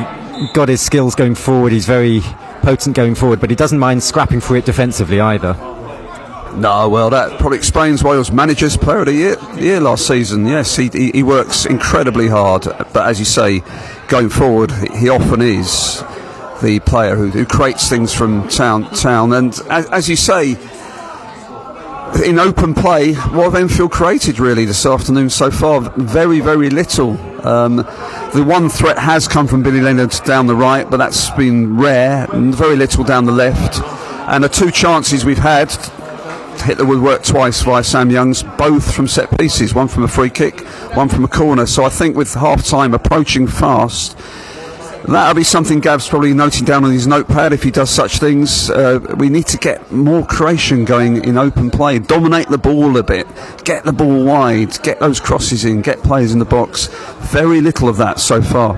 got his skills going forward. He's very potent going forward, but he doesn't mind scrapping for it defensively either. No, well, that probably explains why he was manager's player of the year last season. Yes, he works incredibly hard, but as you say, going forward, he often is the player who creates things from town. And as you say, in open play, what have Enfield created really this afternoon so far? Very, very little. The one threat has come from Billy Leonard down the right, but that's been rare, and very little down the left. And the two chances we've had hit the woodwork twice via Sam Youngs, both from set pieces, one from a free kick, one from a corner. So I think with half time approaching fast, that'll be something Gav's probably noting down on his notepad if he does such things. We need to get more creation going in open play, dominate the ball a bit, get the ball wide, get those crosses in, get players in the box. Very little of that so far.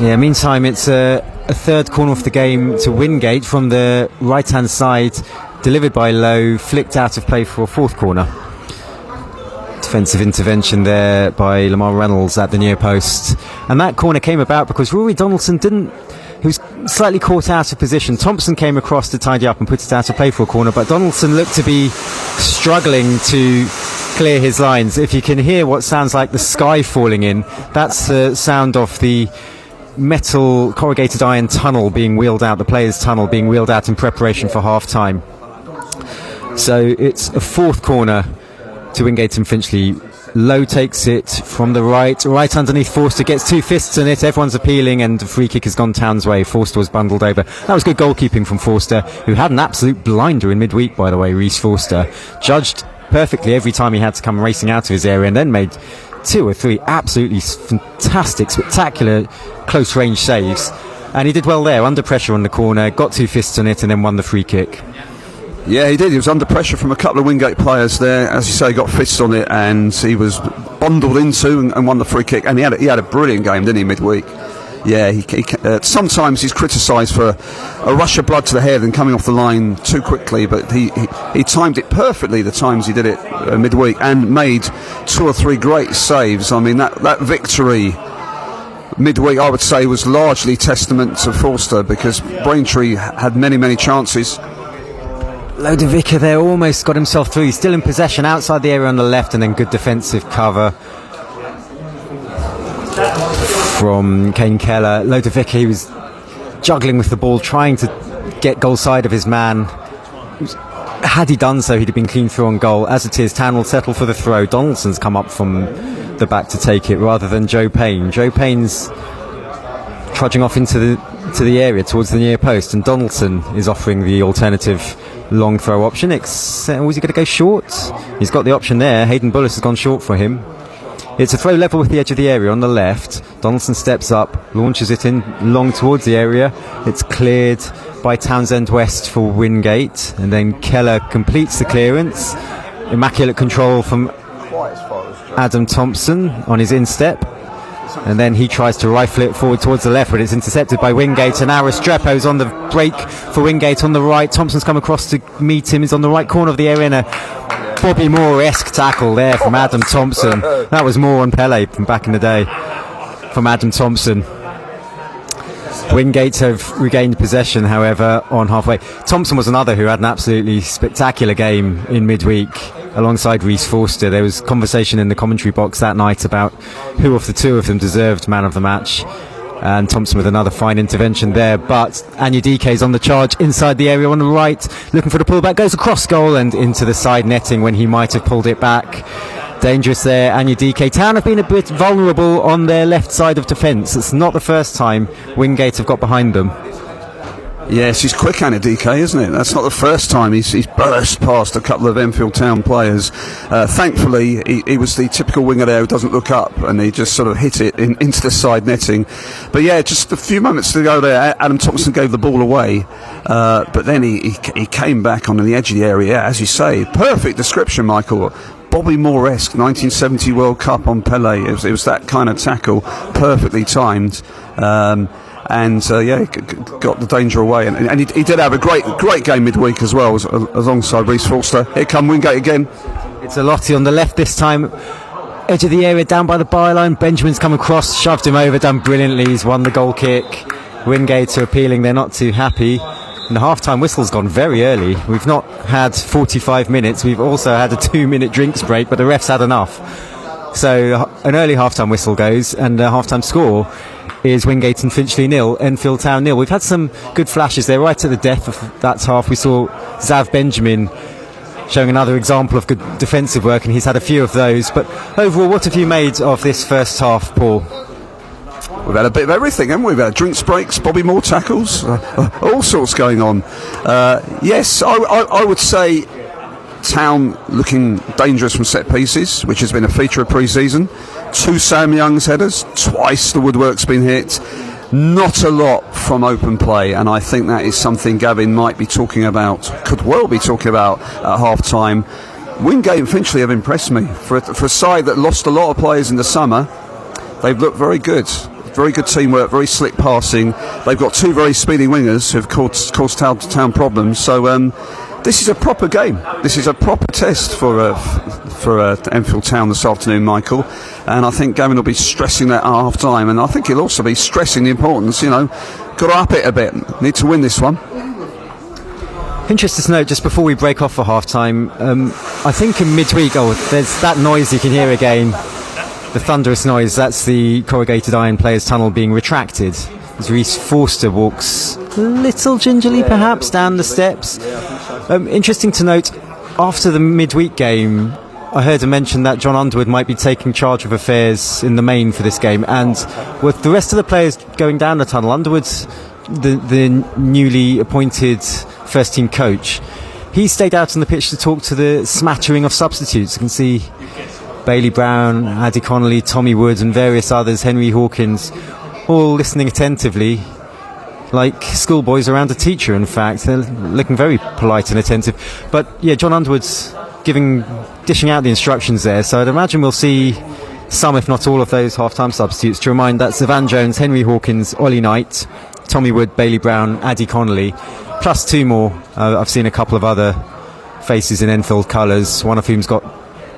Yeah, meantime it's a third corner off the game to Wingate from the right hand side, delivered by Lowe, flicked out of play for a fourth corner. Defensive intervention there by Lamar Reynolds at the near post, and that corner came about because Rory Donaldson he was slightly caught out of position. Thompson came across to tidy up and put it out of play for a corner, but Donaldson looked to be struggling to clear his lines. If you can hear what sounds like the sky falling in, that's the sound of the metal corrugated iron tunnel being wheeled out, the players' tunnel being wheeled out in preparation for half time. So it's a fourth corner to Wingate and Finchley. Lowe takes it from the right underneath Forster, gets two fists in it, everyone's appealing, and the free kick has gone Town's way. Forster was bundled over. That was good goalkeeping from Forster, who had an absolute blinder in midweek, by the way. Rhys Forster judged perfectly every time he had to come racing out of his area, and then made two or three absolutely fantastic, spectacular close range saves, and he did well there, under pressure on the corner, got two fists on it, and then won the free kick. Yeah, he did. He was under pressure from a couple of Wingate players there. As you say, got fists on it, and he was bundled into and won the free kick. And he had a brilliant game, didn't he, midweek? yeah, sometimes he's criticised for a rush of blood to the head and coming off the line too quickly, but he timed it perfectly the times he did it midweek, and made 2 or 3 great saves. I mean, that victory midweek, I would say, was largely testament to Forster, because Braintree had many chances. Lodovica there almost got himself through. He's still in possession outside the area on the left, and then good defensive cover from Kane Keller. Lodovica, he was juggling with the ball, trying to get goal side of his man. Had he done so, he'd have been clean through on goal. As it is, Town will settle for the throw. Donaldson's come up from the back to take it rather than Joe Payne. Joe Payne's trudging off into the area towards the near post, and Donaldson is offering the alternative long throw option. Was he going to go short? He's got the option there. Hayden Bullis has gone short for him. It's a throw level with the edge of the area on the left. Donaldson steps up, launches it in long towards the area. It's cleared by Townsend West for Wingate, and then Keller completes the clearance. Immaculate control from Adam Thompson on his instep, and then he tries to rifle it forward towards the left, but it's intercepted by Wingate, and now Restrepo's on the break for Wingate on the right. Thompson's come across to meet him. He's on the right corner of the area, and a Bobby Moore-esque tackle there from Adam Thompson. That was Moore on Pele from back in the day from Adam Thompson. Wingate have regained possession, however, on halfway. Thompson was another who had an absolutely spectacular game in midweek alongside Reece Forster. There was conversation in the commentary box that night about who of the two of them deserved man of the match, and Thompson with another fine intervention there. But Anyudike's on the charge inside the area on the right, looking for the pullback, goes across goal and into the side netting when he might have pulled it back. Dangerous there, Anyudike. Town have been a bit vulnerable on their left side of defence. It's not the first time Wingate have got behind them. Yes, he's quick, Anyudike, isn't it? That's not the first time he's burst past a couple of Enfield Town players. Thankfully, he was the typical winger there who doesn't look up, and he just sort of hit it into the side netting. But yeah, just a few moments to go there, Adam Thompson gave the ball away, but then he came back on the edge of the area, as you say. Perfect description, Michael. Bobby Moore-esque 1970 World Cup on Pele. It was that kind of tackle, perfectly timed. And got the danger away, and he did have a great game midweek as well, alongside Reece Forster. Here come Wingate again. It's a Lottie on the left this time, edge of the area, down by the byline. Benjamin's come across, shoved him over, done brilliantly. He's won the goal kick. Wingate are appealing, they're not too happy, and the half-time whistle's gone very early. We've not had 45 minutes, we've also had a 2-minute drinks break, but the refs had enough. So an early half-time whistle goes, and the half-time score is Wingate and Finchley 0, Enfield Town 0. We've had some good flashes there right at the death of that half. We saw Zav Benjamin showing another example of good defensive work, and he's had a few of those. But overall, what have you made of this first half, Paul? We've had a bit of everything, haven't we? We've had drinks breaks, Bobby Moore tackles, all sorts going on. Yes, I would say Town looking dangerous from set pieces, which has been a feature of pre-season. 2 Sam Young's headers, twice the woodwork's been hit. Not a lot from open play, and I think that is something Gavin might be talking about, could well be talking about at half-time. Wingate and Finchley have impressed me. For a side that lost a lot of players in the summer, they've looked very good. Very good teamwork, very slick passing. They've got 2 very speedy wingers who've caused Town problems. So this is a proper game. This is a proper test for Enfield Town this afternoon, Michael. And I think Gavin will be stressing that at half time. And I think he'll also be stressing the importance, got to up it a bit. Need to win this one. Interesting to note, just before we break off for half time, I think in midweek, there's that noise you can hear again. The thunderous noise, that's the corrugated iron players' tunnel being retracted as Reece Forster walks a little gingerly perhaps down the steps. Interesting to note, after the midweek game, I heard a mention that John Underwood might be taking charge of affairs in the main for this game, and with the rest of the players going down the tunnel, Underwood's the newly appointed first team coach. He stayed out on the pitch to talk to the smattering of substitutes. You can see Bailey Brown, Addy Connolly, Tommy Wood and various others, Henry Hawkins, all listening attentively like schoolboys around a teacher. In fact, they're looking very polite and attentive. But yeah, John Underwood's dishing out the instructions there, so I'd imagine we'll see some, if not all of those half-time substitutes. To remind, that's Van Jones, Henry Hawkins, Ollie Knight, Tommy Wood, Bailey Brown, Addy Connolly, plus 2 more. I've seen a couple of other faces in Enfield colours, one of whom's got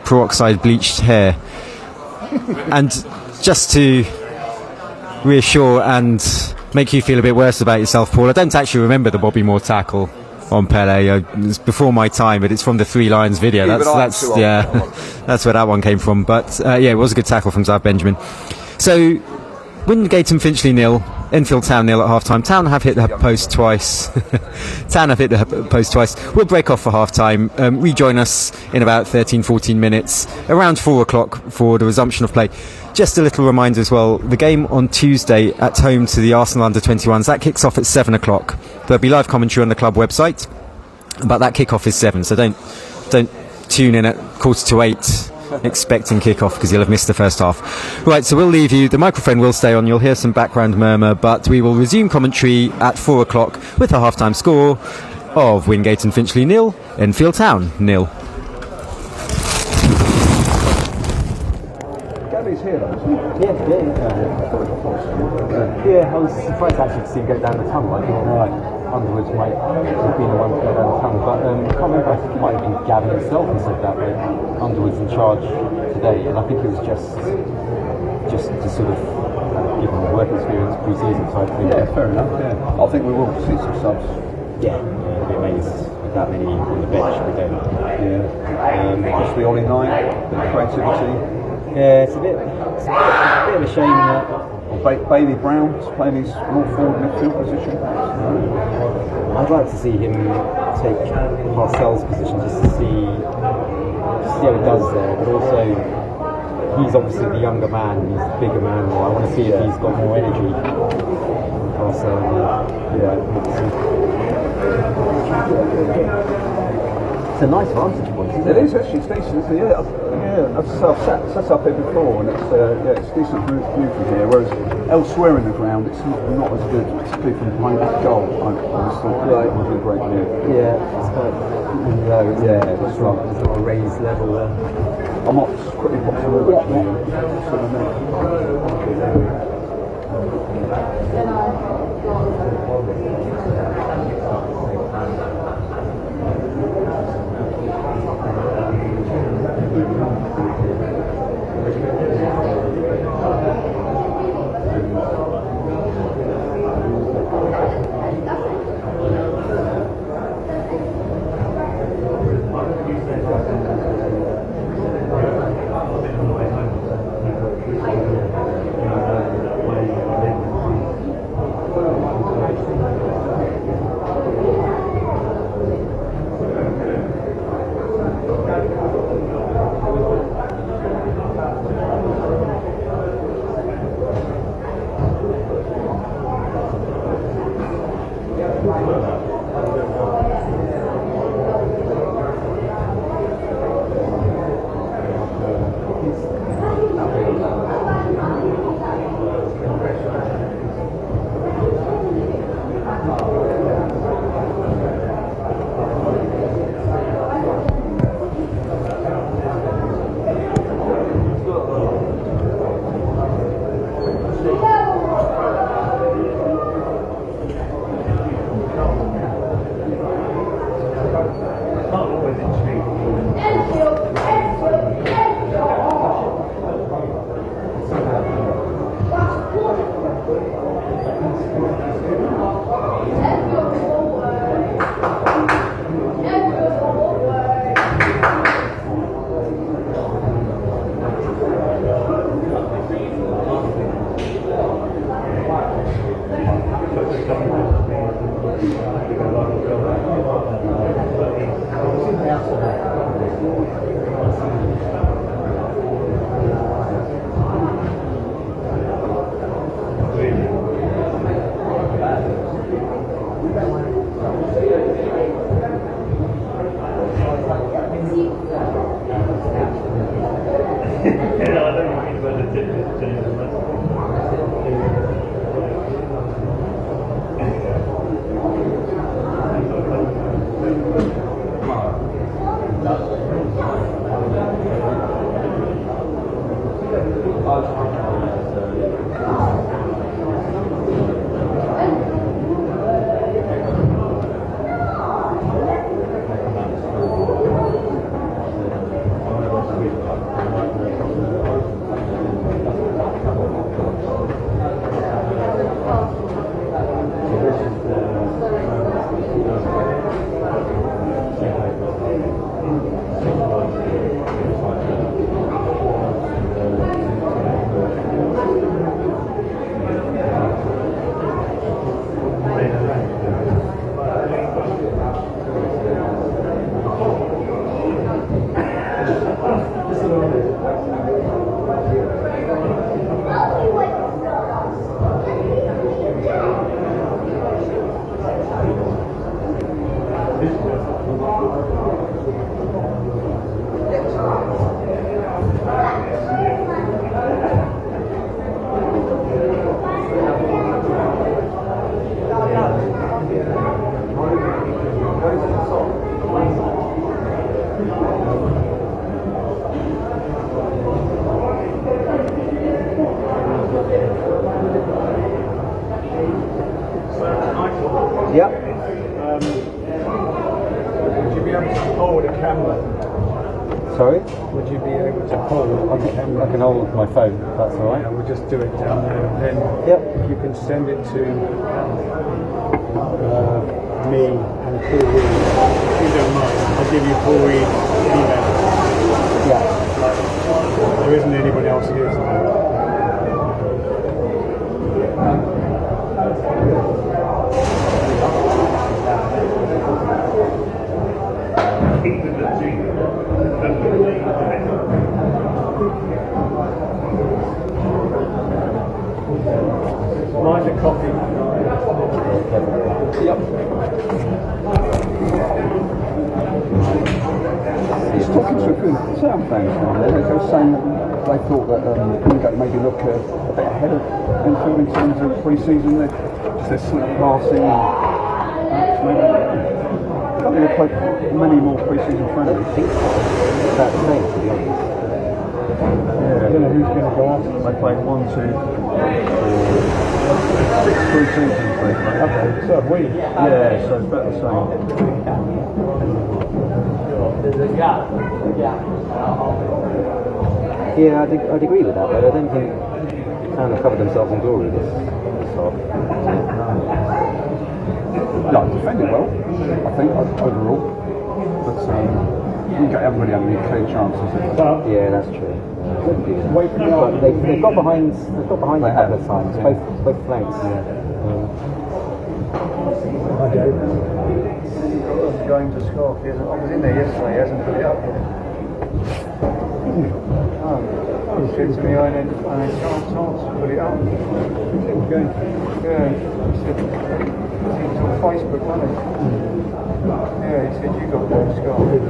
peroxide bleached hair. And just to reassure and make you feel a bit worse about yourself, Paul, I don't actually remember the Bobby Moore tackle on Pele. It's before my time, but it's from the Three Lions video. That's that's where that one came from. But it was a good tackle from Zav Benjamin. So Wingate and Finchley 0, Enfield Town 0 at half-time. Town have hit the post twice. We'll break off for half-time. Rejoin us in about 13-14 minutes, around 4 o'clock for the resumption of play. Just a little reminder as well, the game on Tuesday at home to the Arsenal under-21s, that kicks off at 7 o'clock. There'll be live commentary on the club website, but that kick-off is 7, so don't tune in at 7:45 expecting kick-off, because you'll have missed the first half. Right, so we'll leave you. The microphone will stay on. You'll hear some background murmur, but we will resume commentary at 4 o'clock with the half-time score of Wingate and Finchley 0, Enfield Town 0. Gabby's here, though, isn't he? Yeah, I was surprised actually to see him go down the tunnel. I thought, Underwood might have been the one to go down the tunnel, but I can't remember, I think it might have been Gavin himself who said that, but Underwood's in charge today, and I think it was just to sort of give him the work experience pre-season type thing. Yeah, fair enough, yeah. I think we will see some subs. Yeah, I'd be amazed with that many on the bench, we don't. Yeah. Just the Ollie Knight, bit of creativity. Yeah, it's a bit of a shame that Bailey Brown's playing his more forward midfield position. I'd like to see him take Marcel's position just to see how he does there, but also he's obviously the younger man, he's the bigger man. I want to see if he's got more energy. Marcel, it's a nice vantage point, isn't it? It is actually, it's decent, isn't it? I've sat up here before, and it's decent view from here, whereas elsewhere in the ground it's not as good, particularly from behind that goal. I just thought it was a great view. Yeah, it's quite low, that's right. There's not a raised level there. I might just quickly pop some more Would you be able to hold the camera? I can hold my phone, that's alright. Yeah, we'll just do it down there, and then if you can send it to me and Paul Reed. If you don't mind, I'll give you Paul Reed's email. Yeah. There isn't anyone else here. Mind a copy. Yep. Just talking to a few sound fans down there, they were saying that they thought that Wingate maybe look a bit ahead of Enfield in terms of pre-season. They're slick passing and maybe they've played many more pre-season friendlies. I think that's the same, to be honest. I don't know who's going to go off. They played 1, 2, 4, 6 pre-seasons they played. Okay, so have we. Yeah, so it's about the same. Yeah, I'd agree with that, but I don't think Town have covered themselves in glory this half. No, defended well, I think, overall. But Wingate haven't really had any clear chances. Yeah, that's true. Wait for But they've got behind a couple of times, both flanks. Going to score. I was in there yesterday, he hasn't put it up yet. He said to me, I can't put it up. Yeah, he said, it's on Facebook, wasn't it? Yeah, he said, you got one score. He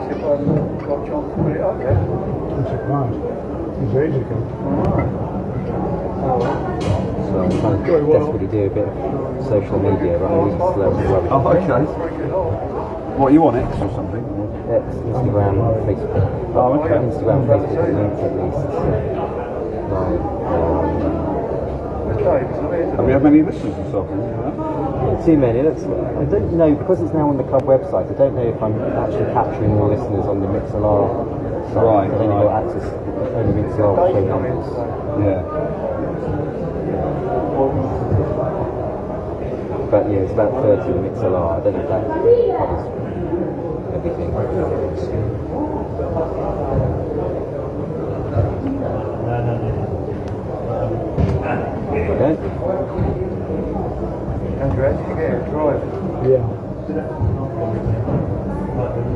said, well, I haven't got a chance to put it up yet. I'm surprised. It's ages ago. So I'm trying to desperately do a bit of social media, but I'm using slow as well. Oh, okay. What, you on X or something? Instagram, Facebook. Oh, okay. Instagram, Facebook, links at least. Have you had many listeners or something? Too many. I don't know, because it's now on the club website, I don't know if I'm actually capturing more listeners on the Mixlr site. Right, I've only got access, only Mixlr show numbers. Yeah. But yeah, it's about 30 in Mixlr. I don't know if that covers everything. Okay. Andrew, how did you get a drive? Yeah.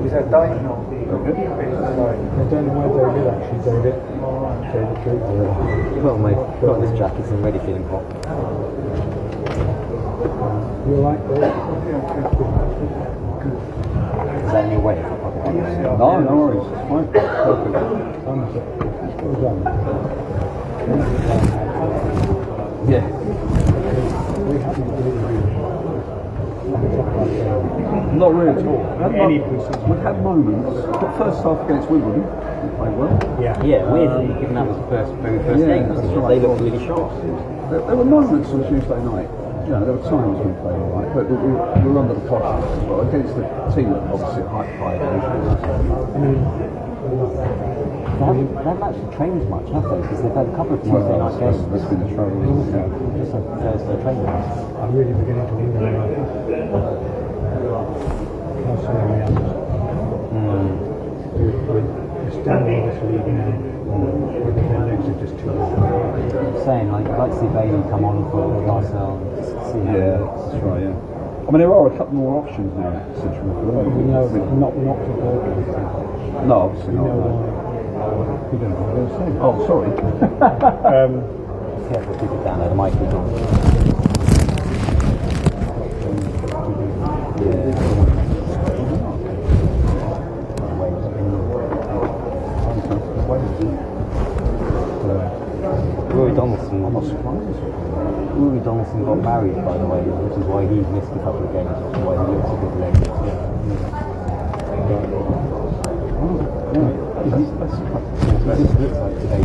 Is that Dave not? Okay. I don't know where David actually, David. Well, mate, got this jacket and ready feeling hot. You alright, Dave? Is that in your way? No, no worries. It's fine. Perfect. Well done. Yeah. We haven't really Not really at all. We've had moments. The first half against Wimbledon, we played well. Yeah, weirdly, given that was the very first game, that's right. they looked really sharp. There were moments on Tuesday night. You know, there were times we played all right, but we were under the cosh as well against the team that obviously high They haven't actually trained much, have they? Because they've had a couple of Tuesday night games. That's been the trouble. Just a Thursday training. I'm really beginning to wonder how sorry I am. We're standing this league now, but their legs are just too long. I'm saying, like, I'd like to see Bailey come on for Marcel and just see how Yeah, that's right, yeah. I mean, there are a couple more options now at central midfield. No, not for Berkeley. No, obviously not. No. You don't know what they're saying. Oh, sorry. careful to keep it down there, the mic is on. Rory Donaldson, I'm not surprised. Rory Donaldson got married, by the way, which is why he missed a couple of games, which is why he looks a bit late. This looks like today.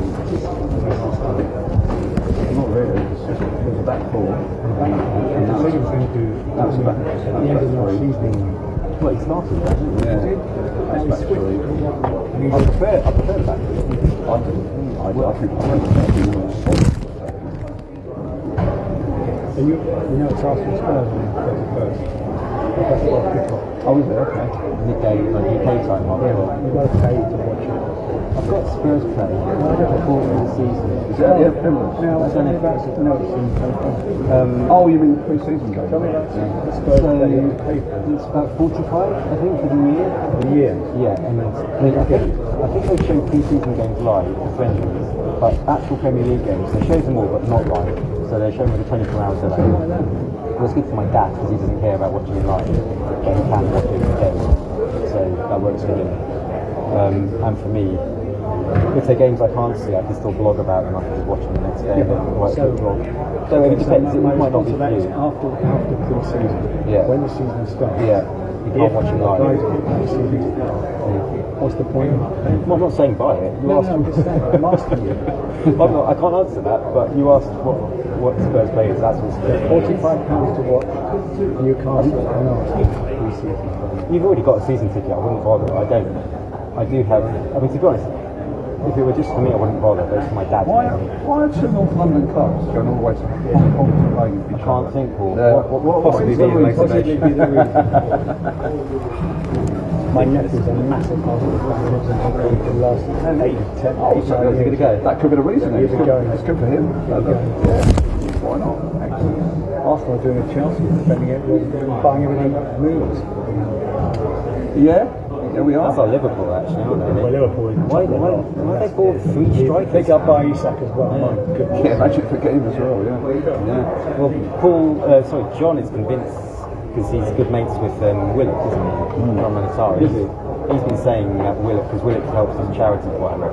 Not really. It was a back four. And I think he was going to do That was back. at the end of last season. Well, he started that, didn't he? Yeah. Especially, I prefer that. I think You know it's Arsenal Spurs on the 31st. That's what I've got. Oh, is it? Okay. Midday, like UK time, You've got to pay to watch it. I've got Spurs play before the season. Is that Now, tell me about it. No, it's in Oh, you mean the pre-season game? Tell me about the Spurs play on the paper. It's about 45, I think, for the year. The year. Yeah, and I think they show pre-season games live, the friendlies, but actual Premier League games, they show them all, but not live. So they show them with a 24 hours delay. Well, it's good for my dad because he doesn't care about watching it live, but he can watch it in the game. So that works for him. And for me, if they're games I can't see, I can still blog about them. I can just watch them the next day. So it depends. It might not be for you. After pre-season, when the season starts. You can't watch it live. What's the point? Well, I'm not saying buy it. I'm just saying. I'm asking you. I can't answer that, but you asked what Spurs play is. That's what's £45 to watch Newcastle and Arsenal. You've already got a season ticket. I wouldn't bother. I don't. I do have. I mean, to be honest, if it were just for me, I wouldn't bother. But it's for my dad. Why are two North London clubs going all the way to Hong Kong to play each I can't other? think, Paul. What possibly be the motivation? My nephew's a massive Arsenal fan. Lives in Hong Kong for the last 8, 10 Oh, so how's he going to go? That could be the reason. He's going. It's good for him. Yeah. Why not? Excellent. Arsenal are doing a Chelsea, defending it, buying everything that moves. Yeah, there we That's are. like Liverpool, actually, aren't they? Well, Liverpool. Why they bought 3 strikers? They got by Isak as well. My goodness. Yeah, imagine for game as well. Yeah. Well, John is convinced because he's good mates with Willock, isn't he? From Manatari. He's been saying that Willock, because Willock helps his charity quite a lot.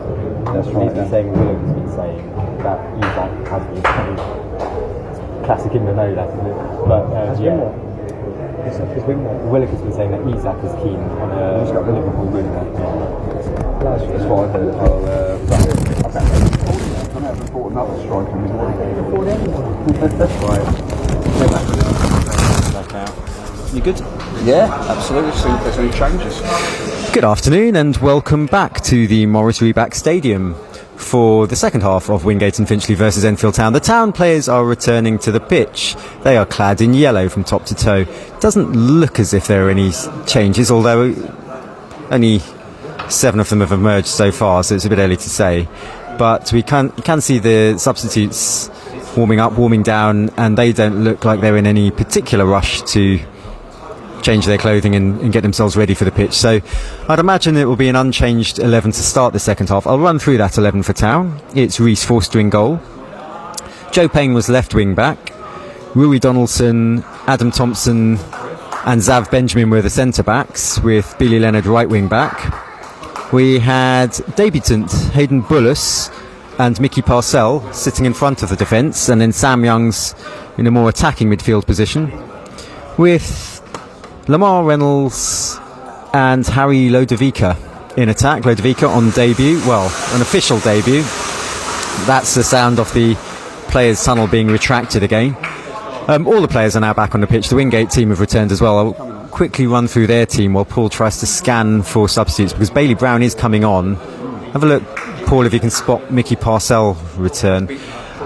That's And right. He's been saying Willock's been saying that Isak has been saying. Classic in the know, that isn't it? But Isak is Wingate. Willock has been saying that Isak is keen on a He's got the Liverpool Liverpool winner. That's what I heard. I bet I never bought another striker in his life. You good? Yeah, absolutely. See if there's any changes. Good afternoon and welcome back to the Morris Reback Stadium for the second half of Wingate and Finchley versus Enfield Town. The Town players are returning to the pitch. They are clad in yellow from top to toe. Doesn't look as if there are any changes, although only 7 of them have emerged so far, so it's a bit early to say. But you can see the substitutes warming up, warming down, and they don't look like they're in any particular rush to change their clothing and get themselves ready for the pitch. So I'd imagine it will be an unchanged 11 to start the second half. I'll run through that 11 for Town. It's Reece Forster in goal. Joe Payne was left wing back. Rui Donaldson, Adam Thompson and Zav Benjamin were the centre backs, with Billy Leonard right wing back. We had debutant Hayden Bullis and Mickey Parcell sitting in front of the defence, and then Sam Youngs in a more attacking midfield position, with Lamar Reynolds and Harry Lodovica in attack. Lodovica on debut, well, an official debut. That's the sound of the players' tunnel being retracted again. All the players are now back on the pitch. The Wingate team have returned as well. I'll quickly run through their team while Paul tries to scan for substitutes, because Bailey Brown is coming on. Have a look, Paul, if you can spot Mickey Parcell return.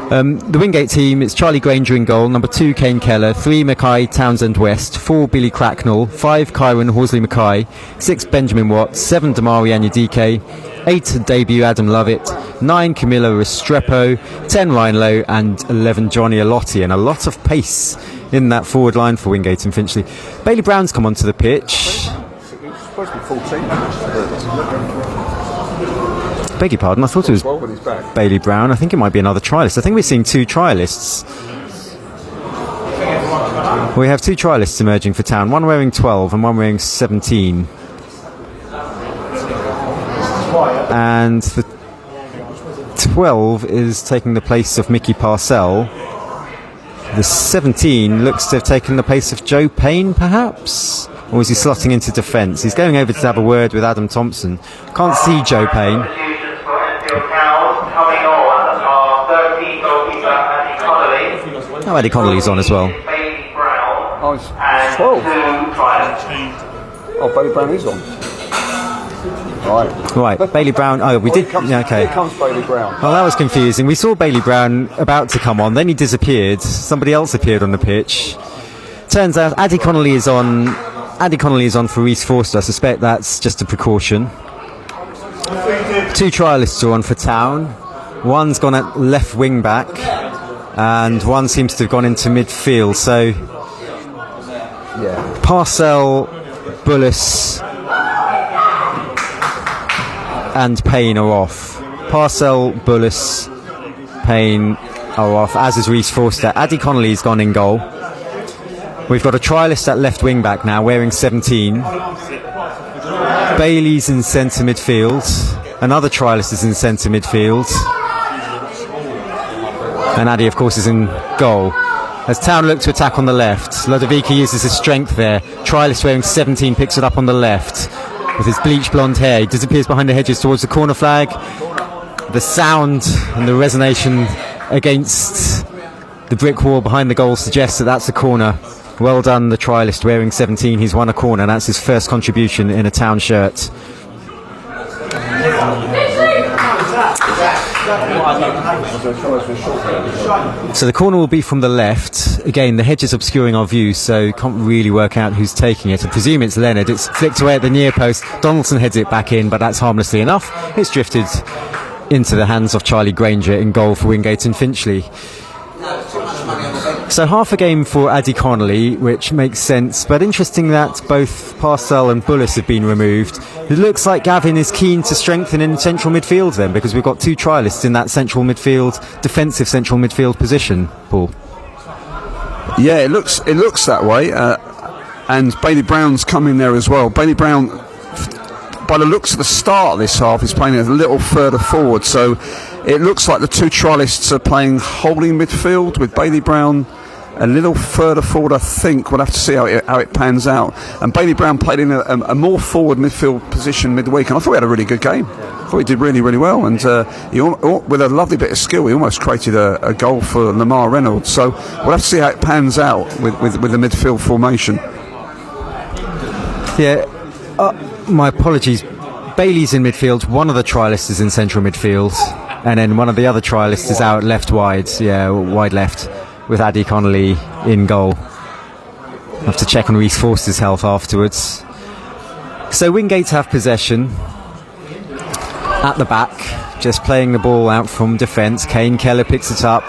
The Wingate team, it's Charlie Granger in goal, number 2 Kane Keller, 3 Mackay Townsend West, 4 Billy Cracknell, 5 Kyron Horsley Mackay, 6 Benjamin Watt, 7 Damari Anyadike, 8 debut Adam Lovett, 9 Camilla Restrepo, 10 Ryan Lowe and 11 Johnny Alotti, and a lot of pace in that forward line for Wingate and Finchley. Bailey Brown's come onto the pitch. It's supposed to be 14. Beg your pardon, I thought it was Well, when he's back. Bailey Brown. I think it might be another trialist. I think we're seeing 2 trialists. We have 2 trialists emerging for Town, one wearing 12 and one wearing 17. And the 12 is taking the place of Mickey Parcell. The 17 looks to have taken the place of Joe Payne, perhaps? Or is he slotting into defence? He's going over to have a word with Adam Thompson. Can't see Joe Payne. Oh, Eddie Connolly's on as well. Oh, it's 12. Oh, Bailey Brown is on. Right, Bailey Brown. Oh, we did. Yeah, okay. Here comes Bailey Brown. Well, that was confusing. We saw Bailey Brown about to come on, then he disappeared. Somebody else appeared on the pitch. Turns out Addy Connolly is on. Addy Connolly is on for Reece Forster. I suspect that's just a precaution. 2 trialists are on for Town. One's gone at left wing back, and one seems to have gone into midfield. So, Parcell, Bullis, and Payne are off. Parcell, Bullis, Payne are off, as is Reece Forster. Addy Connolly's gone in goal. We've got a trialist at left wing back now, wearing 17. Bailey's in centre midfield. Another trialist is in centre midfield. And Addy, of course, is in goal. As Town look to attack on the left, Lodovica uses his strength there. Trialist wearing 17 picks it up on the left. With his bleach blonde hair, he disappears behind the hedges towards the corner flag. The sound and the resonation against the brick wall behind the goal suggests that that's a corner. Well done, the trialist wearing 17. He's won a corner, and that's his first contribution in a Town shirt. So the corner will be from the left. Again, the hedge is obscuring our view, so can't really work out who's taking it. I presume it's Leonard. It's flicked away at the near post. Donaldson heads it back in, but that's harmlessly enough. It's drifted into the hands of Charlie Granger in goal for Wingate and Finchley. So half a game for Addy Connolly, which makes sense, but interesting that both Parcell and Bullis have been removed. It looks like Gavin is keen to strengthen in central midfield then, because we've got 2 trialists in that central midfield, defensive central midfield position, Paul. Yeah, it looks that way, and Bailey Brown's come in there as well. Bailey Brown, by the looks of the start of this half, is playing a little further forward, so it looks like the 2 trialists are playing holding midfield with Bailey Brown a little further forward. I think we'll have to see how it pans out. And Bailey Brown played in a more forward midfield position midweek, and I thought he had a really good game. I thought he did really, really well, and he, with a lovely bit of skill, he almost created a goal for Lamar Reynolds. So we'll have to see how it pans out with the midfield formation. Yeah, my apologies. Bailey's in midfield, one of the trialists is in central midfield, and then one of the other trialists is out left wide, wide left, with Addy Connolly in goal. I'll have to check on Reece Forster's health afterwards. So Wingate have possession at the back, just playing the ball out from defence. Kane Keller picks it up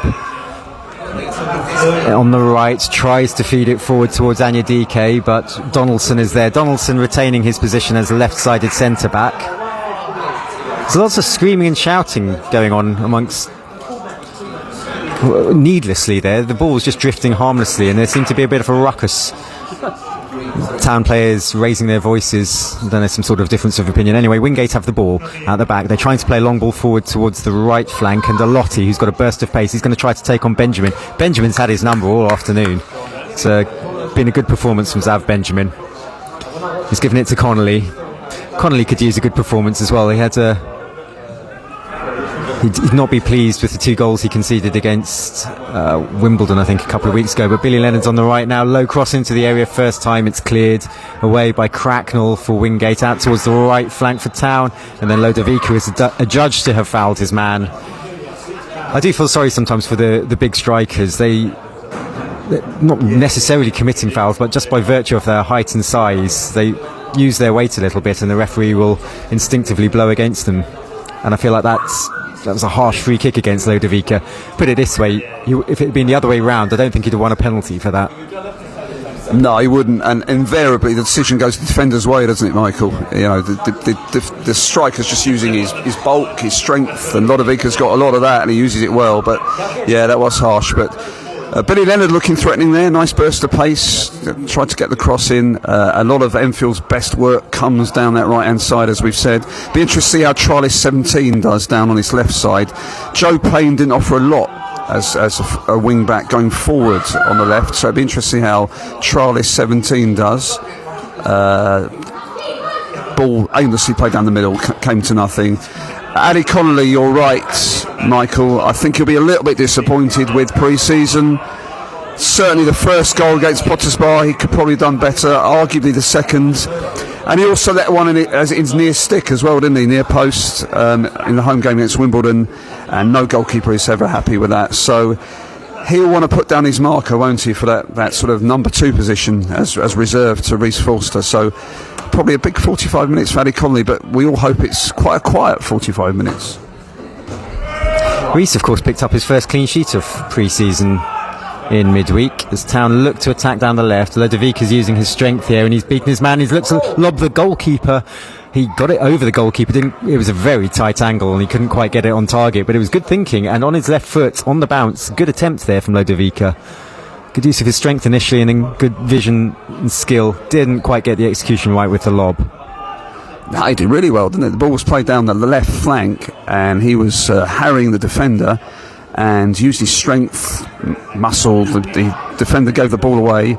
on the right, tries to feed it forward towards Anya DK, but Donaldson is there. Donaldson retaining his position as a left-sided centre-back. There's lots of screaming and shouting going on amongst needlessly there. The ball was just drifting harmlessly, and there seemed to be a bit of a ruckus. Town players raising their voices. I don't know, some sort of difference of opinion. Anyway, Wingate have the ball at the back. They're trying to play a long ball forward towards the right flank, and Alotti, who's got a burst of pace, he's going to try to take on Benjamin. Benjamin's had his number all afternoon. It's been a good performance from Zav Benjamin. He's given it to Connolly. Connolly could use a good performance as well. He'd not be pleased with the 2 goals he conceded against Wimbledon, I think, a couple of weeks ago. But Billy Leonard's on the right now. Low cross into the area. First time it's cleared away by Cracknell for Wingate. Out towards the right flank for Town. And then Lodovica is adjudged to have fouled his man. I do feel sorry sometimes for the big strikers. They're not necessarily committing fouls, but just by virtue of their height and size, they use their weight a little bit, and the referee will instinctively blow against them. And I feel like that was a harsh free kick against Lodovica. Put it this way, if it had been the other way round, I don't think he'd have won a penalty for that. No, he wouldn't, and invariably the decision goes the defender's way, doesn't it, Michael? You know, the striker's just using his bulk, his strength, and Lodovica's got a lot of that, and he uses it well. But yeah, that was harsh. But Billy Leonard looking threatening there, nice burst of pace, tried to get the cross in. A lot of Enfield's best work comes down that right hand side, as we've said. Be interested to see how Trialist 17 does down on his left side. Joe Payne didn't offer a lot as a wing back going forward on the left, so it'd be interesting to see how Trialist 17 does. Ball aimlessly played down the middle, came to nothing. Addy Connolly, you're right, Michael. I think he'll be a little bit disappointed with pre-season. Certainly the first goal against Potters Bar, he could probably have done better. Arguably the second. And he also let one in as his near stick as well, didn't he? Near post in the home game against Wimbledon, and no goalkeeper is ever happy with that. So he'll want to put down his marker, won't he, for that sort of number 2 position as reserved to Reece Forster. So probably a big 45 minutes for Addy Connolly, but we all hope it's quite a quiet 45 minutes. Reece, of course, picked up his first clean sheet of pre-season in midweek as Town looked to attack down the left. Lodovic is using his strength here and he's beaten his man. He's looked to lob the goalkeeper. He got it over the goalkeeper. It was a very tight angle and he couldn't quite get it on target, but it was good thinking and on his left foot on the bounce. Good attempt there from Lodovic. Good use of his strength initially and then good vision and skill. Didn't quite get the execution right with the lob. No, he did really well, didn't it? The ball was played down the left flank and he was harrying the defender and used his strength, muscle. The defender gave the ball away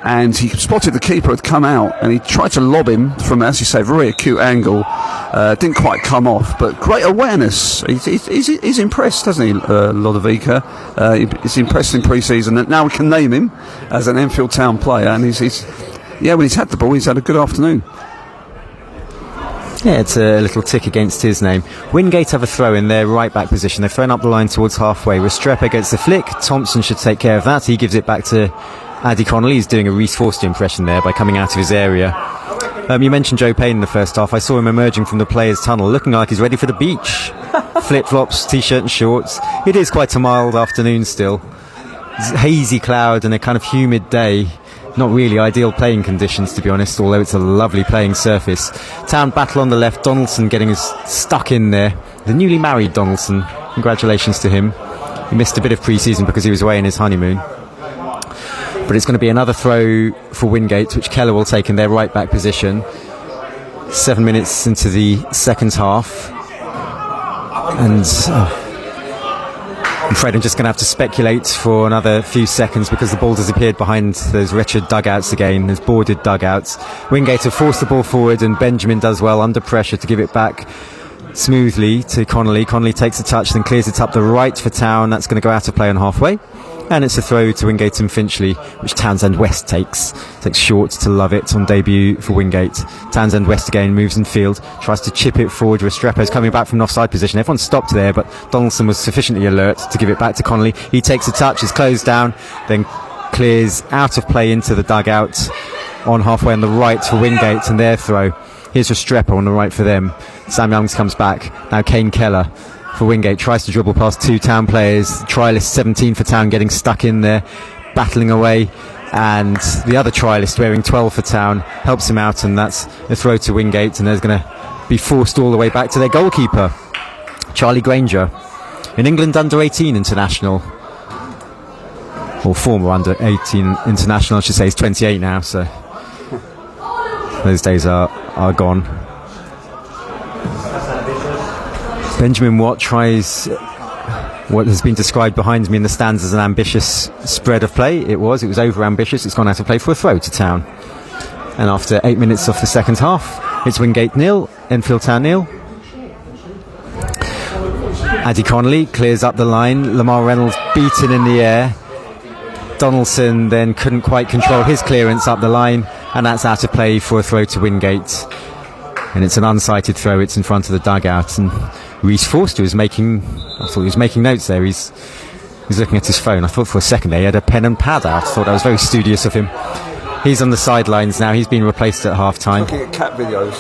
and he spotted the keeper had come out and he tried to lob him from, as you say, a very acute angle. Didn't quite come off, but great awareness. He's impressed, hasn't he, Lodovic? He's impressed in pre-season, and now we can name him as an Enfield Town player. And when he's had the ball, he's had a good afternoon. Yeah, it's a little tick against his name. Wingate have a throw in their right back position. They've thrown up the line towards halfway. Restrepo gets the flick. Thompson should take care of that. He gives it back to Addy Connolly. He's doing a Reece Forster impression there by coming out of his area. You mentioned Joe Payne in the first half. I saw him emerging from the players' tunnel looking like he's ready for the beach. Flip-flops, t-shirt and shorts. It is quite a mild afternoon still. It's a hazy cloud and a kind of humid day. Not really ideal playing conditions, to be honest, although it's a lovely playing surface. Town battle on the left. Donaldson getting us stuck in there. The newly married Donaldson. Congratulations to him. He missed a bit of pre-season because he was away in his honeymoon. But it's going to be another throw for Wingate, which Keller will take in their right back position. 7 minutes into the second half. And I'm afraid I'm just going to have to speculate for another few seconds because the ball disappeared behind those wretched dugouts again, those boarded dugouts. Wingate have forced the ball forward and Benjamin does well under pressure to give it back smoothly to Connolly. Connolly takes a touch, then clears it up the right for Town. That's going to go out of play on halfway. And it's a throw to Wingate and Finchley, which Townsend West takes short to Lovett on debut for Wingate. Townsend West again moves in field, tries to chip it forward. Restrepo's coming back from an offside position. Everyone stopped there, but Donaldson was sufficiently alert to give it back to Connolly. He takes a touch, is closed down, then clears out of play into the dugout on halfway on the right for Wingate and their throw. Here's Restrepo on the right for them. Sam Youngs comes back. Now Kane Keller for Wingate tries to dribble past 2 Town players. Trialist 17 for Town getting stuck in there, battling away, and the other trialist wearing 12 for Town helps him out, and that's a throw to Wingate, and they're going to be forced all the way back to their goalkeeper, Charlie Granger, an England under-18 international, or former under-18 international I should say. He's 28 now, so those days are gone. Benjamin Watt tries what has been described behind me in the stands as an ambitious spread of play. It was over ambitious. It's gone out of play for a throw to Town. And after 8 minutes of the second half, it's Wingate 0, Enfield Town 0. Addy Connolly clears up the line. Lamar Reynolds beaten in the air. Donaldson then couldn't quite control his clearance up the line, and that's out of play for a throw to Wingate. And it's an unsighted throw. It's in front of the dugout, and Reece Forster is making notes there. He's looking at his phone. I thought for a second there he had a pen and pad out. I thought that was very studious of him. He's on the sidelines now. He's been replaced at half-time. Looking at cat videos.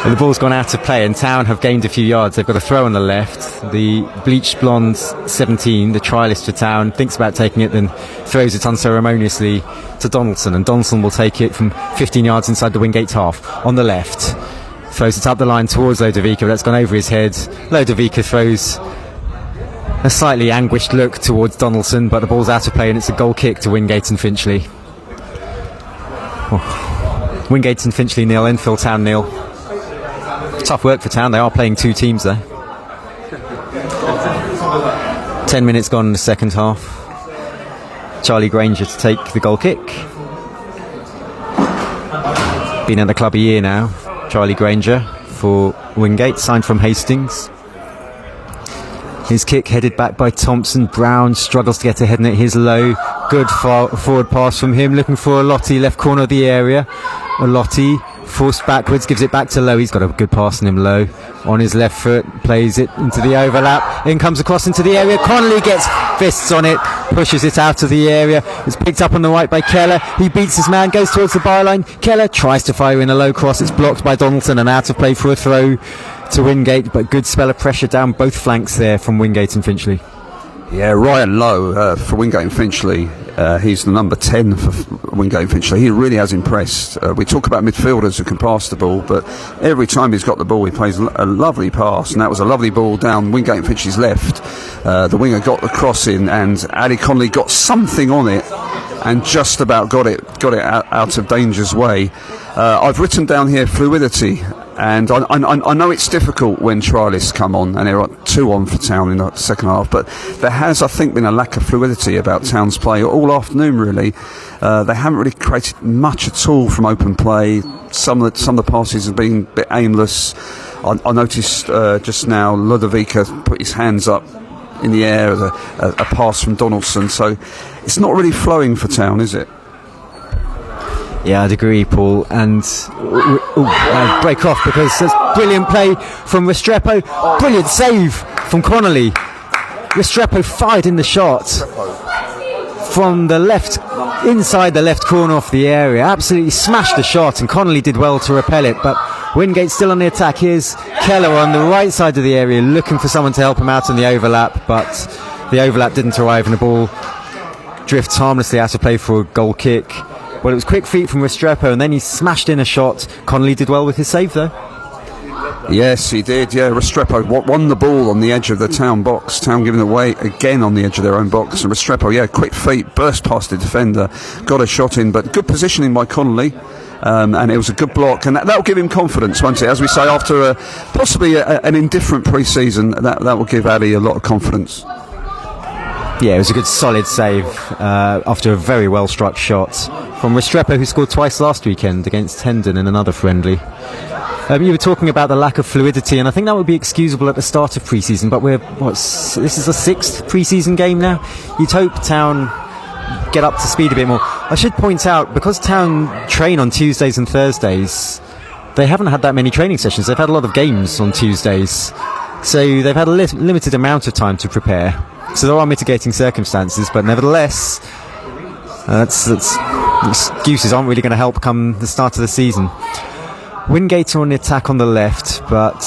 And the ball's gone out of play and Town have gained a few yards. They've got a throw on the left. The bleached blonde 17, the trialist for Town, thinks about taking it, then throws it unceremoniously to Donaldson, and Donaldson will take it from 15 yards inside the Wingate half on the left. Throws it up the line towards Lodovic, but that's gone over his head. Lodovic throws a slightly anguished look towards Donaldson, but the ball's out of play and it's a goal kick to Wingate and Finchley. Wingate and Finchley 0, Enfield Town 0. Tough work for Town. They are playing 2 teams there. 10 minutes gone in the second half. Charlie Granger to take the goal kick. Been at the club a year now, Charlie Granger for Wingate, signed from Hastings. His kick headed back by Thompson. Brown struggles to get ahead in it. Here's Lowe. Good forward pass from him, looking for Olotti, left corner of the area. Olotti forced backwards, gives it back to Lowe. He's got a good pass on him, Lowe. On his left foot, plays it into the overlap. In comes across into the area. Connolly gets fists on it, pushes it out of the area. It's picked up on the right by Keller. He beats his man, goes towards the byline. Keller tries to fire in a low cross. It's blocked by Donaldson and out of play for a throw to Wingate, but good spell of pressure down both flanks there from Wingate and Finchley. Yeah, Ryan Lowe for Wingate and Finchley. He's the number 10 for Wingate and Finchley. He really has impressed. We talk about midfielders who can pass the ball, but every time he's got the ball, he plays a lovely pass, and that was a lovely ball down Wingate and Finchley's left. The winger got the cross in, and Ali Connolly got something on it, and just about got it out of danger's way. I've written down here fluidity. And I know it's difficult when trialists come on, and there are 2 on for Town in the second half, but there has, I think, been a lack of fluidity about Town's play all afternoon, really. They haven't really created much at all from open play. Some of the passes have been a bit aimless. I noticed just now Ludovica put his hands up in the air as a pass from Donaldson, so it's not really flowing for Town, is it? Yeah, I'd agree, Paul. And break off because there's brilliant play from Restrepo. Brilliant save from Connolly. Restrepo fired in the shot from the left, inside the left corner off the area. Absolutely smashed the shot, and Connolly did well to repel it. But Wingate still on the attack. Here's Keller on the right side of the area, looking for someone to help him out on the overlap, but the overlap didn't arrive, and the ball drifts harmlessly out of play for a goal kick. Well, it was quick feet from Restrepo, and then he smashed in a shot. Connolly did well with his save, though. Yes, he did. Yeah, Restrepo won the ball on the edge of the Town box. Town giving away again on the edge of their own box. And Restrepo, yeah, quick feet, burst past the defender, got a shot in, but good positioning by Connolly. And it was a good block, and that'll give him confidence, won't it? As we say, after possibly an indifferent pre-season, that will give Ali a lot of confidence. Yeah, it was a good solid save after a very well struck shot from Restrepo, who scored twice last weekend against Hendon in another friendly. You were talking about the lack of fluidity, and I think that would be excusable at the start of pre-season, but this is the 6th pre-season game now. You'd hope Town get up to speed a bit more. I should point out, because Town train on Tuesdays and Thursdays, they haven't had that many training sessions. They've had a lot of games on Tuesdays, so they've had a limited amount of time to prepare. So there are mitigating circumstances, but nevertheless, excuses aren't really going to help come the start of the season. Wingate are on the attack on the left, but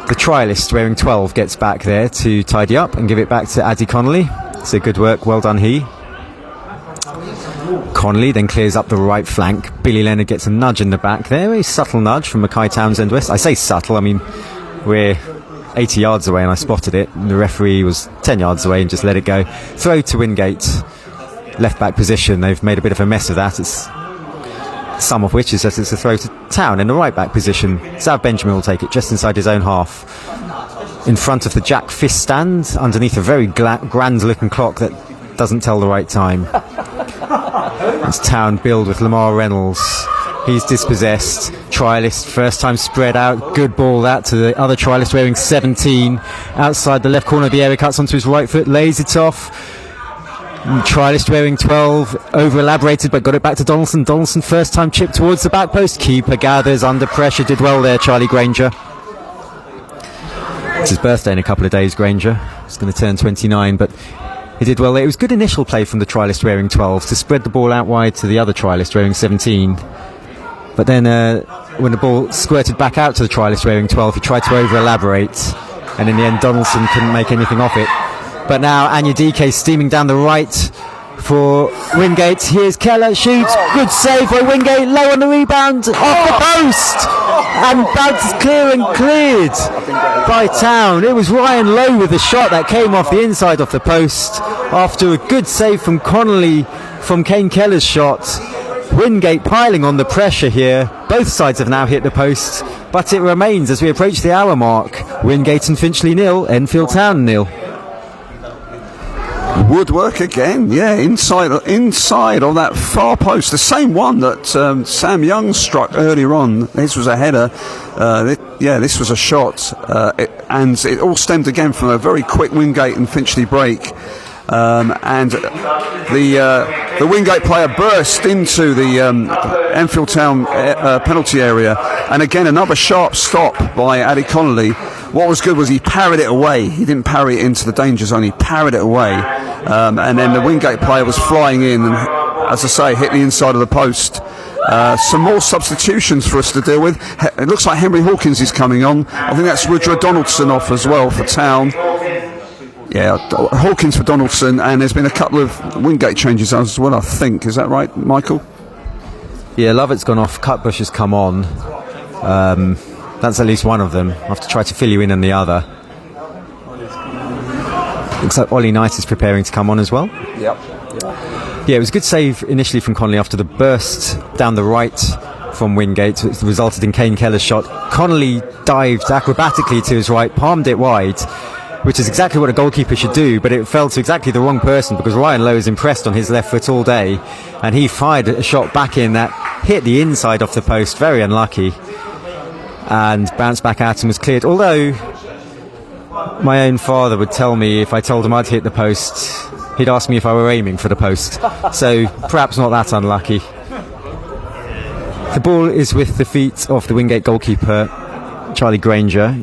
the trialist wearing 12 gets back there to tidy up and give it back to Addy Connolly. So good work, well done he. Connolly then clears up the right flank. Billy Leonard gets a nudge in the back there, a subtle nudge from Mackay Townsend West. I say subtle, I mean we're 80 yards away and I spotted it. The referee was 10 yards away and just let it go. Throw to Wingate, left back position. They've made a bit of a mess of that. It's some of which is that it's a throw to Town in the right back position. Sav Benjamin will take it just inside his own half, in front of the Jack Fist stand, underneath a very grand looking clock that doesn't tell the right time. It's Town build with Lamar Reynolds. He's dispossessed. Trialist, first time spread out. Good ball that to the other trialist wearing 17. Outside the left corner of the area, cuts onto his right foot, lays it off. Trialist wearing 12, over elaborated, but got it back to Donaldson. Donaldson, first time chip towards the back post. Keeper gathers under pressure. Did well there, Charlie Granger. It's his birthday in a couple of days, Granger. He's going to turn 29, but he did well there. It was good initial play from the trialist wearing 12 to spread the ball out wide to the other trialist wearing 17. But then when the ball squirted back out to the trialist wearing 12, he tried to over-elaborate, and in the end Donaldson couldn't make anything of it. But now Anyadike steaming down the right for Wingate. Here's Keller, shoots, good save by Wingate, low on the rebound, off the post, and bounced clear and cleared by Town. It was Ryan Lowe with the shot that came off the inside of the post after a good save from Connolly from Kane Keller's shot. Wingate piling on the pressure here. Both sides have now hit the post, but it remains as we approach the hour mark. Wingate and Finchley 0, Enfield Town 0. Woodwork again, yeah, inside of that far post, the same one that Sam Young struck earlier on. This was a header, this was a shot, and it all stemmed again from a very quick Wingate and Finchley break. And the Wingate player burst into the Enfield Town penalty area, and again another sharp stop by Addy Connolly. What was good was he parried it away. He didn't parry it into the danger zone, he parried it away, and then the Wingate player was flying in and, as I say, hit the inside of the post. Some more substitutions for us to deal with. It looks like Henry Hawkins is coming on. I think that's Woodrow Donaldson off as well for Town. Yeah, Hawkins for Donaldson, and there's been a couple of Wingate changes as well, I think. Is that right, Michael? Yeah, Lovett's gone off, Cutbush has come on. That's at least one of them. I have to try to fill you in on the other. Looks like Ollie Knight is preparing to come on as well. Yep. Yeah, it was a good save initially from Connolly after the burst down the right from Wingate. It resulted in Kane Keller's shot. Connolly dived acrobatically to his right, palmed it wide, which is exactly what a goalkeeper should do, but it fell to exactly the wrong person because Ryan Lowe is impressed on his left foot all day, and he fired a shot back in that hit the inside off the post, very unlucky, and bounced back out and was cleared. Although my own father would tell me if I told him I'd hit the post, he'd ask me if I were aiming for the post, so perhaps not that unlucky. The ball is with the feet of the Wingate goalkeeper Charlie Granger,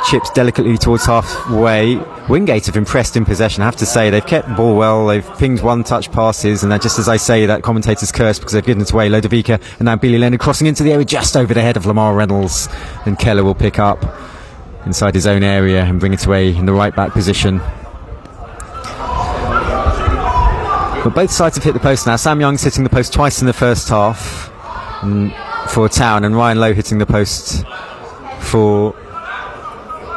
chips delicately towards halfway. Wingate have impressed in possession, I have to say. They've kept the ball well, they've pinged one-touch passes, and just as I say that, commentators curse because they've given it away. Lodovica and now Billy Leonard crossing into the area just over the head of Lamar Reynolds, and Keller will pick up inside his own area and bring it away in the right-back position. But both sides have hit the post now. Sam Young's hitting the post twice in the first half for Town, and Ryan Lowe hitting the post for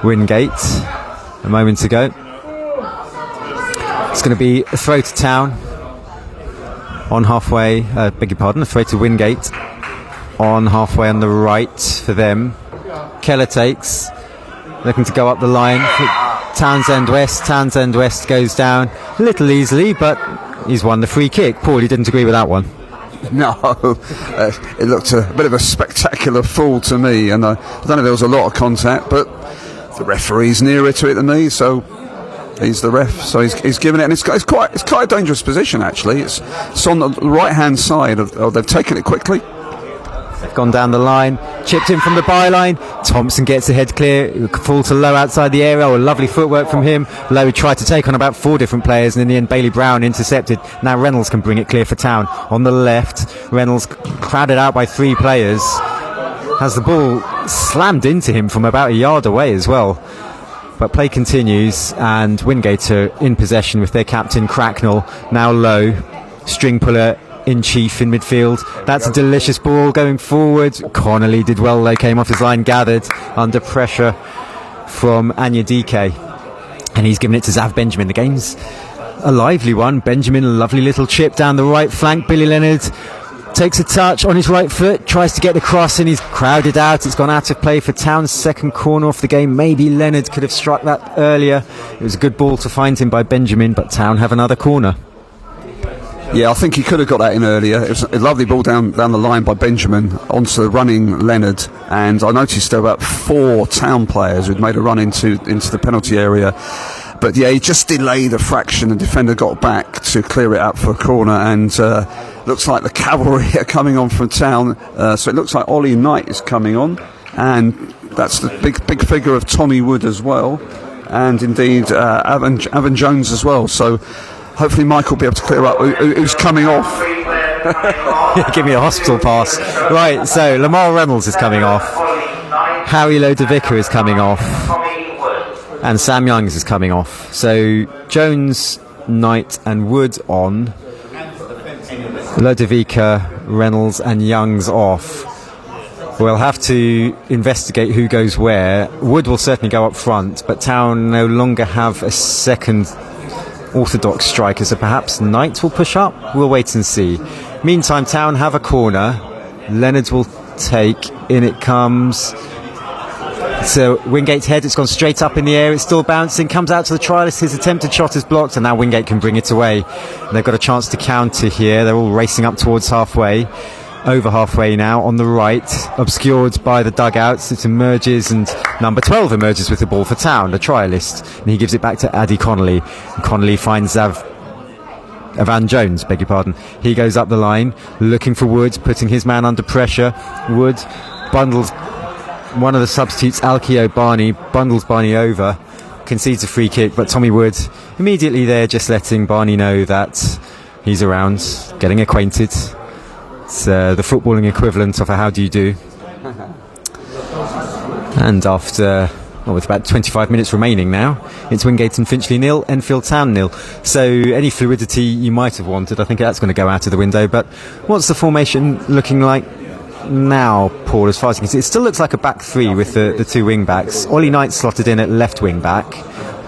Wingate a moment ago. It's going to be a throw to Town on halfway, a throw to Wingate on halfway on the right for them. Keller takes, looking to go up the line for Townsend West. Townsend West goes down a little easily, but he's won the free kick. Paul, he didn't agree with that one. No, it looked a bit of a spectacular fall to me, and I don't know if there was a lot of contact, but the referee's nearer to it than me, so he's the ref, so he's given it, and it's quite a dangerous position actually. It's on the right hand side they've taken it quickly. They've gone down the line, chipped in from the byline. Thompson gets the head clear. It would fall to Lowe outside the area. Lovely footwork from him. Lowe tried to take on about 4 different players, and in the end Bailey Brown intercepted. Now Reynolds can bring it clear for Town. On the left, Reynolds crowded out by 3 players. Has the ball slammed into him from about a yard away as well. But play continues, and Wingate are in possession with their captain Cracknell. Now Lowe, string puller in chief in midfield. That's a delicious ball going forward. Connolly did well though, came off his line, gathered under pressure from Anya DK, and he's given it to Zav Benjamin. The game's a lively one. Benjamin, a lovely little chip down the right flank. Billy Leonard takes a touch on his right foot, tries to get the cross, and he's crowded out. It's gone out of play for Town's second corner off the game. Maybe Leonard could have struck that earlier. It was a good ball to find him by Benjamin, but Town have another corner. Yeah, I think he could have got that in earlier. It was a lovely ball down the line by Benjamin onto the running Leonard, and I noticed there were about 4 Town players who'd made a run into the penalty area. But yeah, he just delayed a fraction, and the defender got back to clear it out for a corner, and looks like the cavalry are coming on from Town. So it looks like Ollie Knight is coming on, and that's the big figure of Tommy Wood as well, and indeed Avon Jones as well. So hopefully Michael will be able to clear up who's coming off. Give me a hospital pass. Right, so Lamar Reynolds is coming off, Harry Lodovica is coming off, and Sam Youngs is coming off. So Jones, Knight and Wood on, Lodovica, Reynolds and Youngs off. We'll have to investigate who goes where. Wood will certainly go up front, but Town no longer have a second orthodox striker, so perhaps Knight will push up. We'll wait and see. Meantime, Town have a corner. Leonard will take, in it comes So Wingate's head, it's gone straight up in the air, it's still bouncing, comes out to the trialist, his attempted shot is blocked, and now Wingate can bring it away. And they've got a chance to counter here, they're all racing up towards halfway. Over halfway now on the right, obscured by the dugouts. It emerges, and number 12 emerges with the ball for Town, the trialist, and he gives it back to Addy Connolly. And Connolly finds Evan Jones, beg your pardon. He goes up the line, looking for Wood, putting his man under pressure. Wood bundles one of the substitutes, Alkio Barney, bundles Barney over, concedes a free kick, but Tommy Wood immediately there just letting Barney know that he's around, getting acquainted. It's the footballing equivalent of a how do you do. And after, with about 25 minutes remaining now, it's Wingate and Finchley 0, Enfield Town 0. So any fluidity you might have wanted, I think that's going to go out of the window. But what's the formation looking like now, Paul, as far as you can see? It still looks like a back three with the two wing backs. Ollie Knight slotted in at left wing back.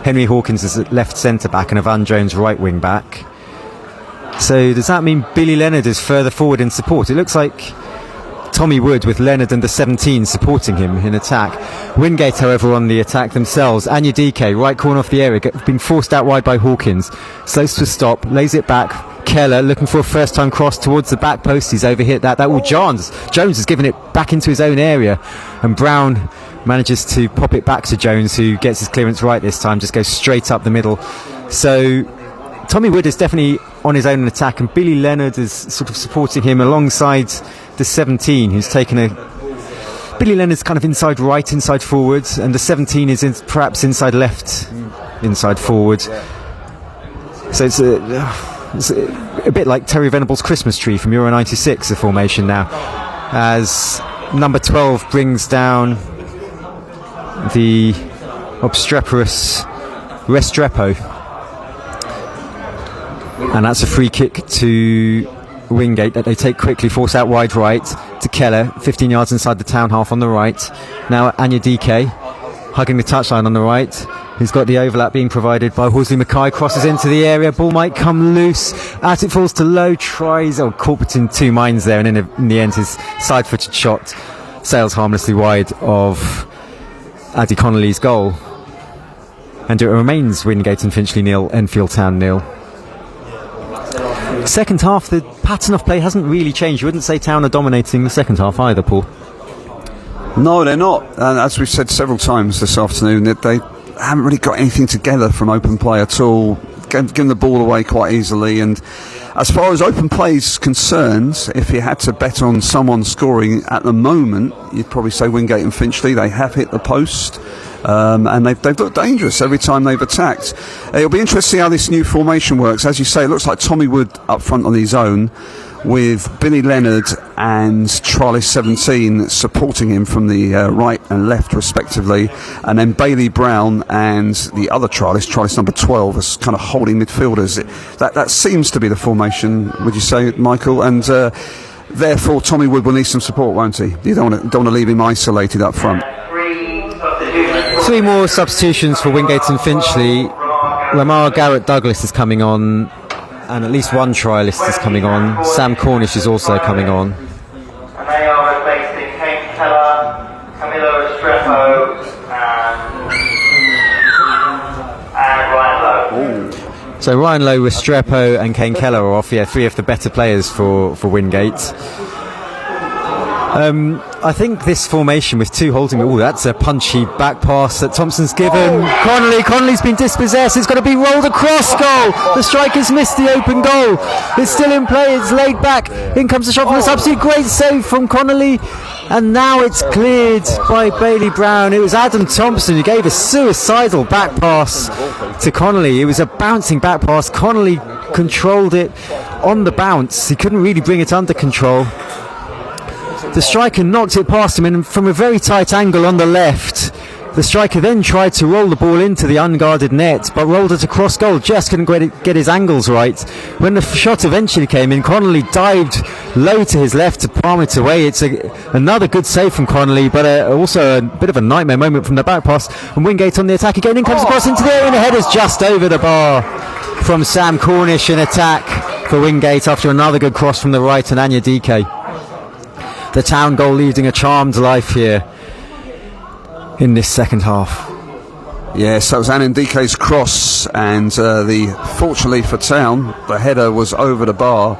Henry Hawkins is at left centre back and Evan Jones right wing back. So does that mean Billy Leonard is further forward in support? It looks like Tommy Wood with Leonard and the 17 supporting him in attack. Wingate, however, on the attack themselves. Anya DK, right corner off the area, being forced out wide by Hawkins. Slows to a stop, lays it back. Keller looking for a first time cross towards the back post. He's overhit that. Jones has given it back into his own area, and Brown manages to pop it back to Jones, who gets his clearance right this time, just goes straight up the middle. So Tommy Wood is definitely on his own in attack, and Billy Leonard is sort of supporting him alongside the 17, who's taken Billy Leonard's kind of inside right, inside forward, and the 17 is perhaps inside left, inside forward. So it's a bit like Terry Venable's Christmas tree from Euro 96, the formation now, as number 12 brings down the obstreperous Restrepo. And that's a free kick to Wingate that they take quickly, force out wide right to Keller, 15 yards inside the town half on the right. Now Anya DK hugging the touchline on the right. He's got the overlap being provided by Horsley Mackay, crosses into the area, ball might come loose, as it falls to Low, tries, caught between two minds there, and in the end his side-footed shot sails harmlessly wide of Addy Connolly's goal. And it remains Wingate and Finchley 0, Enfield Town 0. Second half, the pattern of play hasn't really changed. You wouldn't say Town are dominating the second half either, Paul. No, they're not. And as we've said several times this afternoon, that they haven't really got anything together from open play at all. Giving the ball away quite easily. And as far as open play is concerned, if you had to bet on someone scoring at the moment, you'd probably say Wingate and Finchley. They have hit the post. And they've looked dangerous every time they've attacked. It'll be interesting how this new formation works. As you say, it looks like Tommy Wood up front on his own, with Billy Leonard and Trialist 17 supporting him from the right and left respectively, and then Bailey Brown and the other Trialist number 12, as kind of holding midfielders. That seems to be the formation, would you say, Michael? And therefore Tommy Wood will need some support, won't he? You don't want to leave him isolated up front. Three more substitutions for Wingate and Finchley. Lamar Garrett Douglas is coming on, and at least one trialist is coming on. Sam Cornish is also coming on. And they are replacing Kate Keller, Camilo Restrepo, and Ryan Lowe. So Ryan Lowe, Restrepo and Kane Keller are off. Yeah, three of the better players for Wingate. I think this formation with two holding, that's a punchy back pass that Thompson's given. Connolly's been dispossessed. It's got to be rolled across goal. The striker's missed the open goal. It's still in play. It's laid back. In comes the shot from the substitute. Great save from Connolly. And now it's cleared by Bailey Brown. It was Adam Thompson who gave a suicidal back pass to Connolly. It was a bouncing back pass. Connolly controlled it on the bounce. He couldn't really bring it under control. The striker knocked it past him, and from a very tight angle on the left, the striker then tried to roll the ball into the unguarded net, but rolled it across goal. Just couldn't get his angles right. When the shot eventually came in, Connolly dived low to his left to palm it away. It's another good save from Connolly, but also a bit of a nightmare moment from the back pass. And Wingate on the attack again. In comes across into the area, and the header's just over the bar from Sam Cornish in attack for Wingate after another good cross from the right, and Anya DK. The Town goal leading a charmed life here. in this second half. Yes, that was Anindike's cross, and fortunately for Town, the header was over the bar.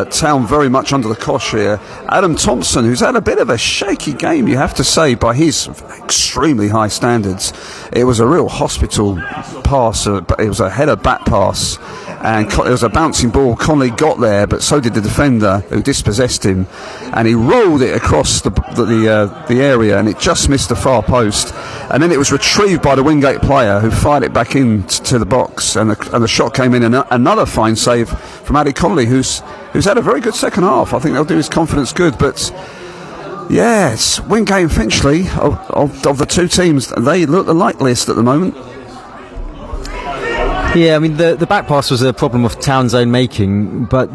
Town very much under the cosh here. Adam Thompson, who's had a bit of a shaky game, you have to say, by his extremely high standards. It was a real hospital pass, but it was a header back pass, and it was a bouncing ball. Connolly got there, but so did the defender who dispossessed him, and he rolled it across the area, and it just missed the far post, and then it was retrieved by the Wingate player who fired it back into the box, and the shot came in, and another fine save from Addy Connolly, who's had a very good second half. I think they'll do his confidence good, but yes, Wingate and Finchley of the two teams, they look the likeliest at the moment. Yeah, I mean the back pass was a problem of Town's own making, but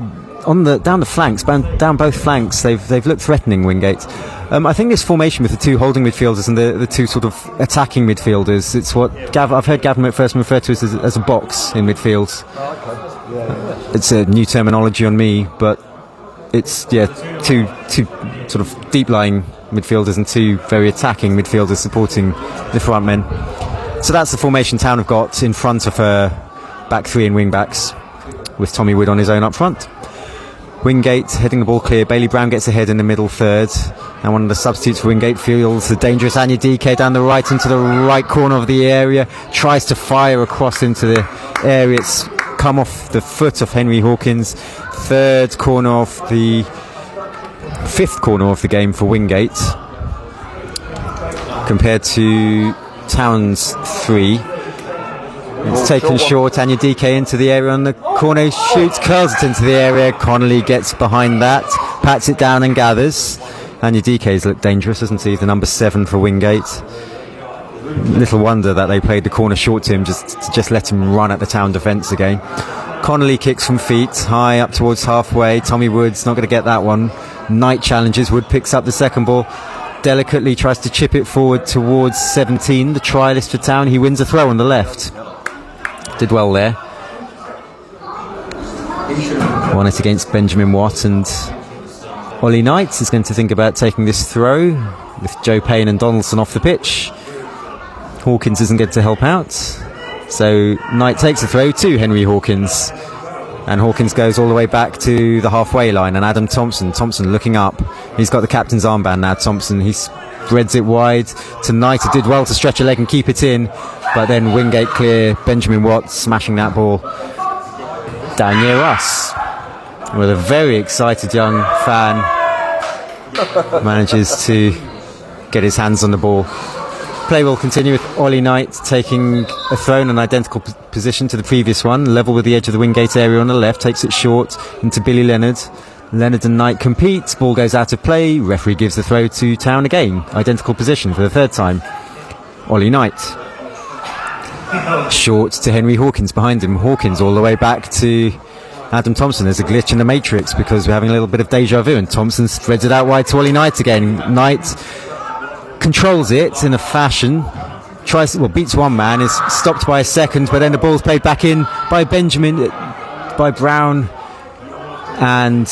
down the flanks, down both flanks, they've looked threatening, Wingate. I think this formation with the two holding midfielders and the two sort of attacking midfielders, it's what I've heard Gavin McPherson refer to as a box in midfield. It's a new terminology on me, but it's two sort of deep lying midfielders and two very attacking midfielders supporting the front men. So that's the formation Town have got in front of her back three and wing backs, with Tommy Wood on his own up front. Wingate heading the ball clear. Bailey Brown gets ahead in the middle third, and one of the substitutes for Wingate feels the dangerous Anyadike down the right into the right corner of the area, tries to fire across into the area. It's come off the foot of Henry Hawkins. Fifth corner of the game for Wingate, compared to Town's 3. It's taken short. Anyadike into the area on the corner, shoots, curls it into the area. Connolly gets behind that, pats it down and gathers. Anyadike's looked dangerous, hasn't he? The number 7 for Wingate. Little wonder that they played the corner short to him, just let him run at the Town defence again. Connolly kicks from feet, high up towards halfway. Tommy Wood's not going to get that one. Knight challenges. Wood picks up the second ball, delicately tries to chip it forward towards 17, the trialist for Town. He wins a throw on the left. Did well there. Won it against Benjamin Watt, and Ollie Knight is going to think about taking this throw with Joe Payne and Donaldson off the pitch. Hawkins isn't going to help out, so Knight takes a throw to Henry Hawkins, and Hawkins goes all the way back to the halfway line, and Adam Thompson looking up. He's got the captain's armband now. Thompson, he spreads it wide to Knight, who did well to stretch a leg and keep it in, but then Wingate clear. Benjamin Watt smashing that ball down near us, with a very excited young fan manages to get his hands on the ball. Play will continue with Ollie Knight taking a throw in an identical position to the previous one, level with the edge of the Wingate area on the left, takes it short into Billy Leonard. Leonard and Knight compete, ball goes out of play, referee gives the throw to Town again, identical position for the third time. Ollie Knight short to Henry Hawkins behind him. Hawkins all the way back to Adam Thompson. There's a glitch in the matrix because we're having a little bit of deja vu, and Thompson spreads it out wide to Ollie Knight again. Knight controls it in a fashion, beats one man, is stopped by a second, but then the ball's played back in by by Brown, and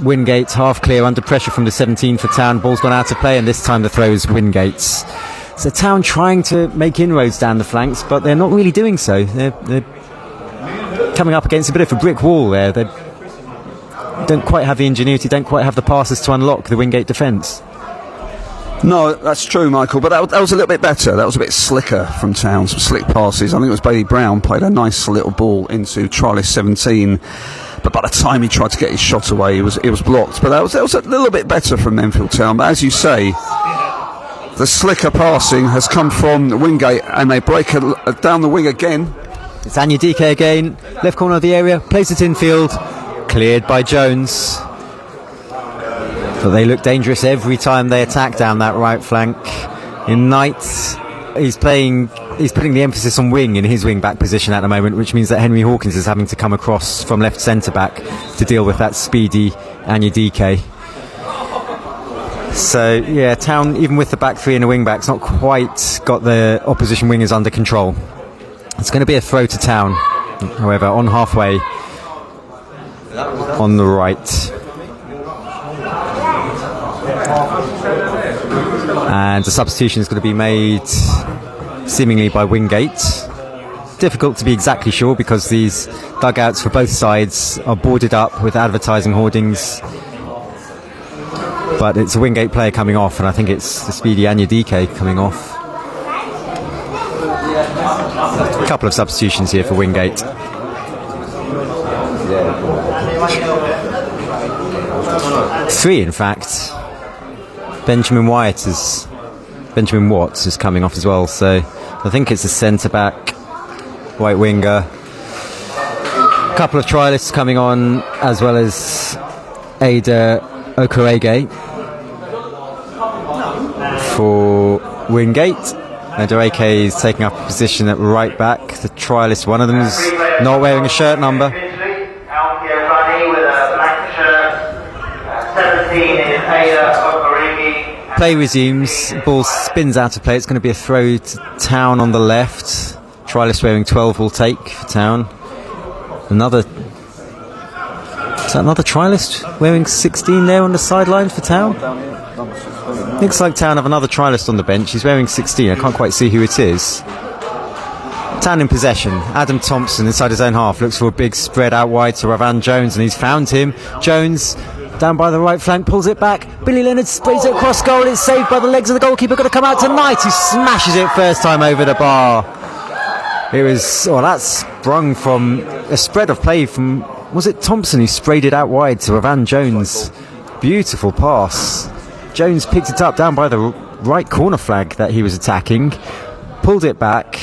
Wingate half clear under pressure from the 17 for Town. Ball's gone out of play, and this time the throw is Wingate's. So Town trying to make inroads down the flanks, but they're not really doing so. They're coming up against a bit of a brick wall there. They don't quite have the ingenuity, don't quite have the passes to unlock the Wingate defence. No, that's true, Michael, but that was a little bit better. That was a bit slicker from Town, some slick passes. I think it was Bailey Brown played a nice little ball into trialist 17, but by the time he tried to get his shot away, it was blocked. But that was a little bit better from Enfield Town. But as you say, the slicker passing has come from Wingate, and they break down the wing again. It's Anyadike again, left corner of the area, plays it infield, cleared by Jones. But they look dangerous every time they attack down that right flank. In Knight, he's putting the emphasis on wing in his wing back position at the moment, which means that Henry Hawkins is having to come across from left centre back to deal with that speedy Anyadike. So yeah, Town, even with the back three and the wing backs, not quite got the opposition wingers under control. It's going to be a throw to Town, however, on halfway on the right. And the substitution is going to be made seemingly by Wingate. Difficult to be exactly sure because these dugouts for both sides are boarded up with advertising hoardings. But it's a Wingate player coming off, and I think it's the speedy Anyadike coming off. A couple of substitutions here for Wingate. Three, in fact. Benjamin Watts is coming off as well, so I think it's a centre-back, right winger. A couple of trialists coming on, as well as Ada Okerege for Wingate. Okerege is taking up a position at right back. The trialist, one of them is not wearing a shirt number. Finchley, out here running with a black shirt. 17 is Ada Okerege. Play resumes, ball spins out of play. It's going to be a throw to Town on the left. Trialist wearing 12 will take for Town. Is that another trialist wearing 16 there on the sideline for Town? Looks like Town have another trialist on the bench. He's wearing 16. I can't quite see who it is. Town in possession. Adam Thompson inside his own half looks for a big spread out wide to Ravan Jones, and he's found him. Jones down by the right flank, pulls it back. Billy Leonard sprays it across goal. It's saved by the legs of the goalkeeper. Got to come out tonight. He smashes it first time over the bar. That sprung from a spread of play from, was it Thompson who sprayed it out wide to Ravan Jones? Beautiful pass. Jones picked it up down by the right corner flag that he was attacking, pulled it back.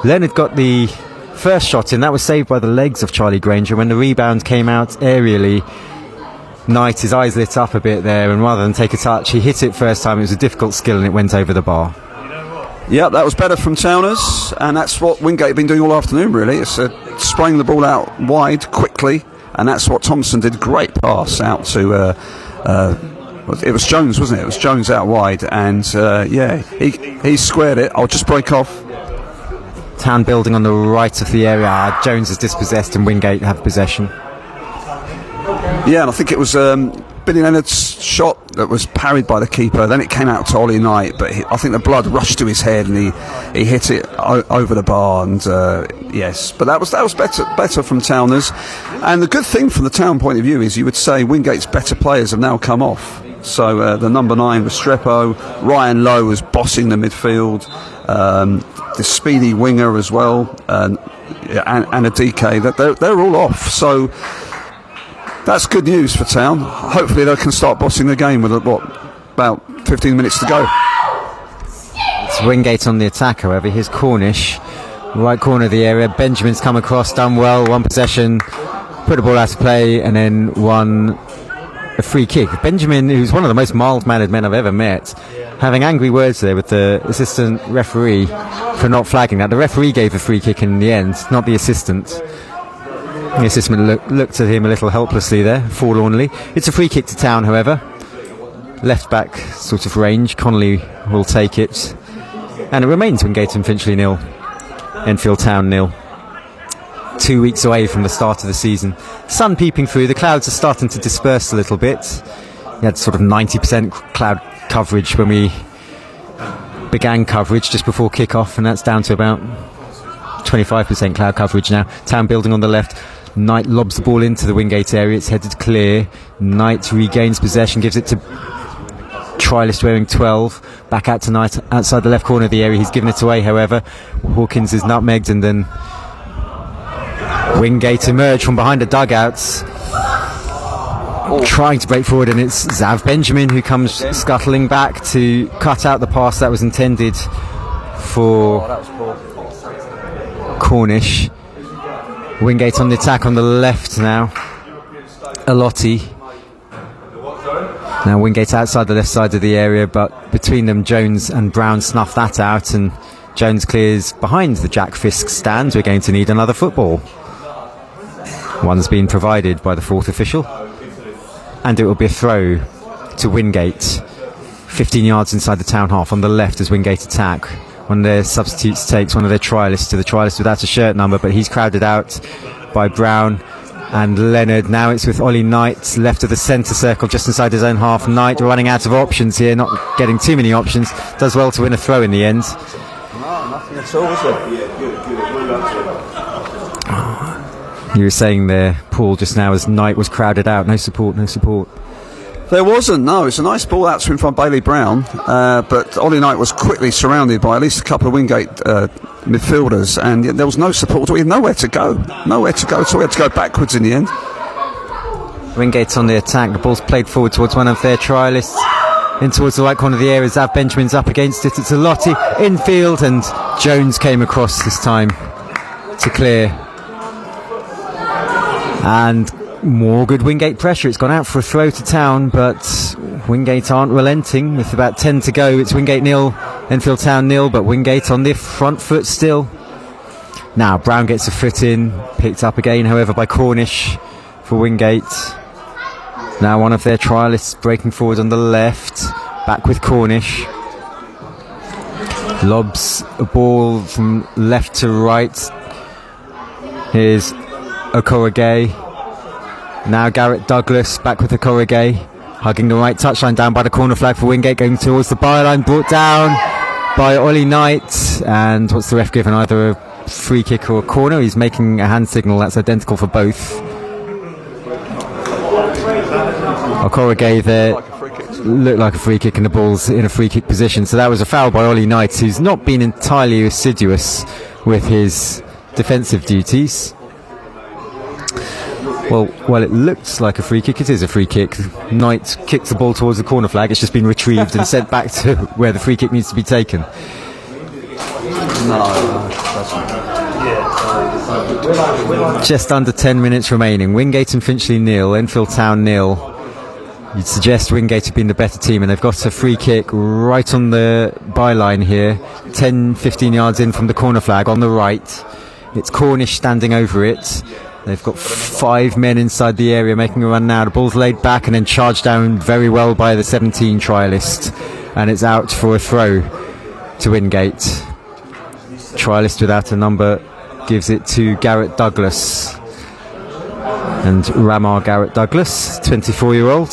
Leonard got the first shot in. That was saved by the legs of Charlie Granger. When the rebound came out aerially, Knight, his eyes lit up a bit there, and rather than take a touch, he hit it first time. It was a difficult skill and it went over the bar. Yeah, that was better from Towners, and that's what Wingate have been doing all afternoon, really. It's spraying the ball out wide quickly, and that's what Thompson did. Great pass out to it was Jones, wasn't it? It was Jones out wide, and he squared it. I'll just break off. Town building on the right of the area. Jones is dispossessed and Wingate have possession. Yeah, and I think it was Billy Leonard's shot that was parried by the keeper. Then it came out to Ollie Knight, but I think the blood rushed to his head and he hit it over the bar. And yes, but that was better from Towners. And the good thing from the Town point of view is you would say Wingate's better players have now come off. So the number 9 was Strepo, Ryan Lowe was bossing the midfield, the speedy winger as well, and a DK. They're all off. So that's good news for Town. Hopefully they can start bossing the game with about 15 minutes to go. It's Wingate on the attack, however. Here's Cornish, right corner of the area. Benjamin's come across, done well, one possession, put the ball out of play, and then won a free kick. Benjamin, who's one of the most mild-mannered men I've ever met, having angry words there with the assistant referee for not flagging that. The referee gave a free kick in the end, not the assistant. The assistant looked at him a little helplessly there, forlornly. It's a free kick to Town, however. Left back sort of range. Connolly will take it. And it remains Wingate and Finchley 0. Enfield Town 0. 2 weeks away from the start of the season. Sun peeping through. The clouds are starting to disperse a little bit. We had sort of 90% cloud coverage when we began coverage just before kick-off, and that's down to about 25% cloud coverage now. Town building on the left. Knight lobs the ball into the Wingate area. It's headed clear. Knight regains possession, gives it to trialist wearing 12. Back out to Knight outside the left corner of the area. He's given it away, however. Hawkins is nutmegged, and then Wingate emerge from behind the dugouts, trying to break forward, and it's Zav Benjamin who comes scuttling back to cut out the pass that was intended for Cornish. Wingate on the attack on the left now. Alotti. Now Wingate outside the left side of the area, but between them Jones and Brown snuff that out, and Jones clears behind the Jack Fisk stand. We're going to need another football. One's been provided by the fourth official, and it will be a throw to Wingate, 15 yards inside the Town half on the left as Wingate attack. One of their substitutes takes one of their trialists to the trialist without a shirt number, but he's crowded out by Brown. and Leonard. Now it's with Ollie Knight left of the centre circle, just inside his own half. Knight running out of options here, not getting too many options. Does well to win a throw in the end. No, nothing at all, was it? You were saying there, Paul, just now as Knight was crowded out. No support. There wasn't, no. It's a nice ball out to him from Bailey Brown, but Ollie Knight was quickly surrounded by at least a couple of Wingate midfielders, and there was no support. We had nowhere to go so we had to go backwards in the end. Wingate's on the attack. The ball's played forward towards one of their trialists, in towards the right corner of the area. Zav Benjamin's up against it. It's a Lottie, Enfield, and Jones came across this time to clear. And more good Wingate pressure. It's gone out for a throw to Town, but Wingate aren't relenting. With about 10 to go, it's Wingate 0, Enfield Town 0, but Wingate on the front foot still. Now Brown gets a foot in, picked up again, however, by Cornish for Wingate. Now one of their trialists breaking forward on the left, back with Cornish. Lobs a ball from left to right. Here's Okorogay. Now Garrett Douglas back with Okorogay, hugging the right touchline, down by the corner flag for Wingate, going towards the byline, brought down by Ollie Knight. And what's the ref given? Either a free kick or a corner. He's making a hand signal that's identical for both. Okorogay there looked like a free kick, and the ball's in a free kick position, so that was a foul by Ollie Knight, who's not been entirely assiduous with his defensive duties. Well, it looks like a free kick. It is a free kick. Knight kicked the ball towards the corner flag. It's just been retrieved and sent back to where the free kick needs to be taken. Just under 10 minutes remaining. Wingate and Finchley 0, Enfield Town 0. You'd suggest Wingate have been the better team, and they've got a free kick right on the byline here, 10-15 yards in from the corner flag on the right. It's Cornish standing over it. They've got 5 men inside the area making a run now. The ball's laid back and then charged down very well by the 17 trialist, and it's out for a throw to Wingate. Trialist without a number gives it to Garrett Douglas, and Ramar Garrett Douglas, 24-year-old.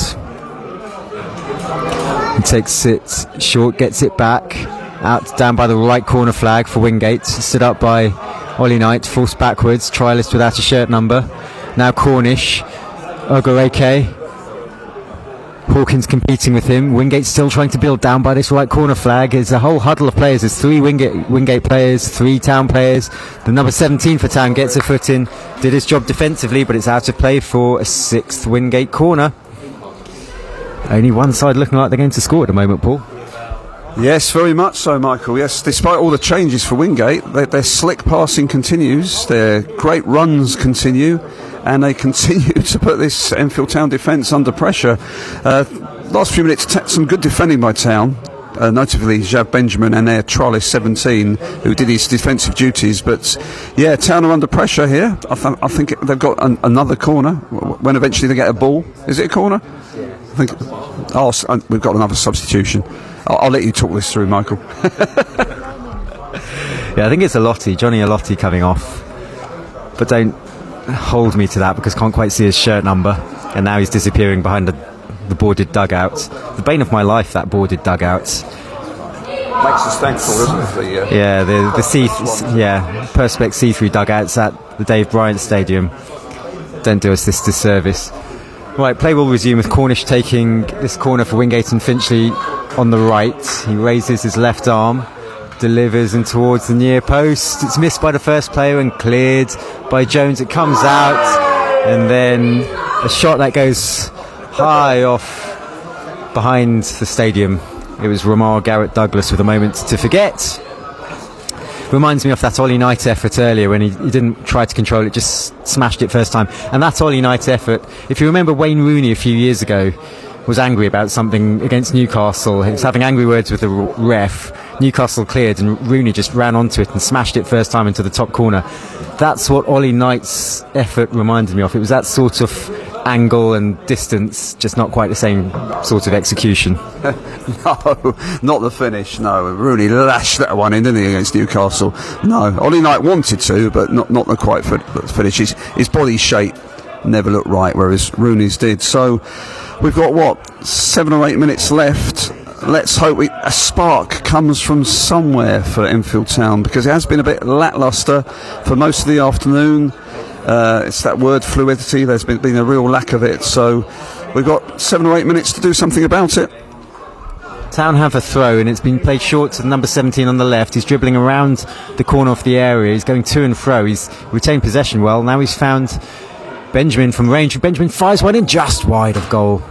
He takes it short, gets it back out down by the right corner flag for Wingate, stood up by Ollie Knight, forced backwards, trialist without a shirt number. Now Cornish, Ogoreke, Hawkins competing with him. Wingate still trying to build down by this right corner flag. There's a whole huddle of players. There's 3 Wingate players, 3 Town players. The number 17 for Town gets a foot in, did his job defensively, but it's out of play for a 6th Wingate corner. Only one side looking like they're going to score at the moment, Paul. Yes, very much so, Michael. Yes, despite all the changes for Wingate, their slick passing continues, their great runs continue, and they continue to put this Enfield Town defence under pressure. Last few minutes, some good defending by Town, notably Zav Benjamin and their trialist 17, who did his defensive duties. But yeah, Town are under pressure here. I think they've got another corner when eventually they get a ball. Is it a corner? I think. Oh, we've got another substitution. I'll let you talk this through, Michael. Yeah, I think it's Johnny Alotti coming off. But don't hold me to that, because can't quite see his shirt number. And now he's disappearing behind the boarded dugout. The bane of my life, that boarded dugout. Makes us thankful, doesn't it? Yeah, the Perspex see-through dugouts at the Dave Bryant Stadium don't do us this disservice. Right, play will resume with Cornish taking this corner for Wingate and Finchley on the right. He raises his left arm, delivers in towards the near post. It's missed by the first player and cleared by Jones. It comes out, and then a shot that goes high off behind the stadium. It was Ramar Garrett Douglas with a moment to forget. Reminds me of that Ollie Knight effort earlier when he didn't try to control it, just smashed it first time. And that Ollie Knight effort, if you remember, Wayne Rooney a few years ago was angry about something against Newcastle. He was having angry words with the ref. Newcastle cleared and Rooney just ran onto it and smashed it first time into the top corner. That's what Ollie Knight's effort reminded me of. It was that sort of angle and distance, just not quite the same sort of execution. No, not the finish. No, Rooney lashed that one in, didn't he, against Newcastle? No, Ollie Knight wanted to, but not the quite finish. His body shape never looked right, whereas Rooney's did. So we've got 7 or 8 minutes left. Let's hope a spark comes from somewhere for Enfield Town, because it has been a bit lacklustre for most of the afternoon. It's that word fluidity. There's been a real lack of it. So we've got 7 or 8 minutes to do something about it. Town have a throw, and it's been played short to number 17 on the left. He's dribbling around the corner of the area. He's going to and fro. He's retained possession well. Now he's found Benjamin from range. Benjamin fires one in just wide of goal.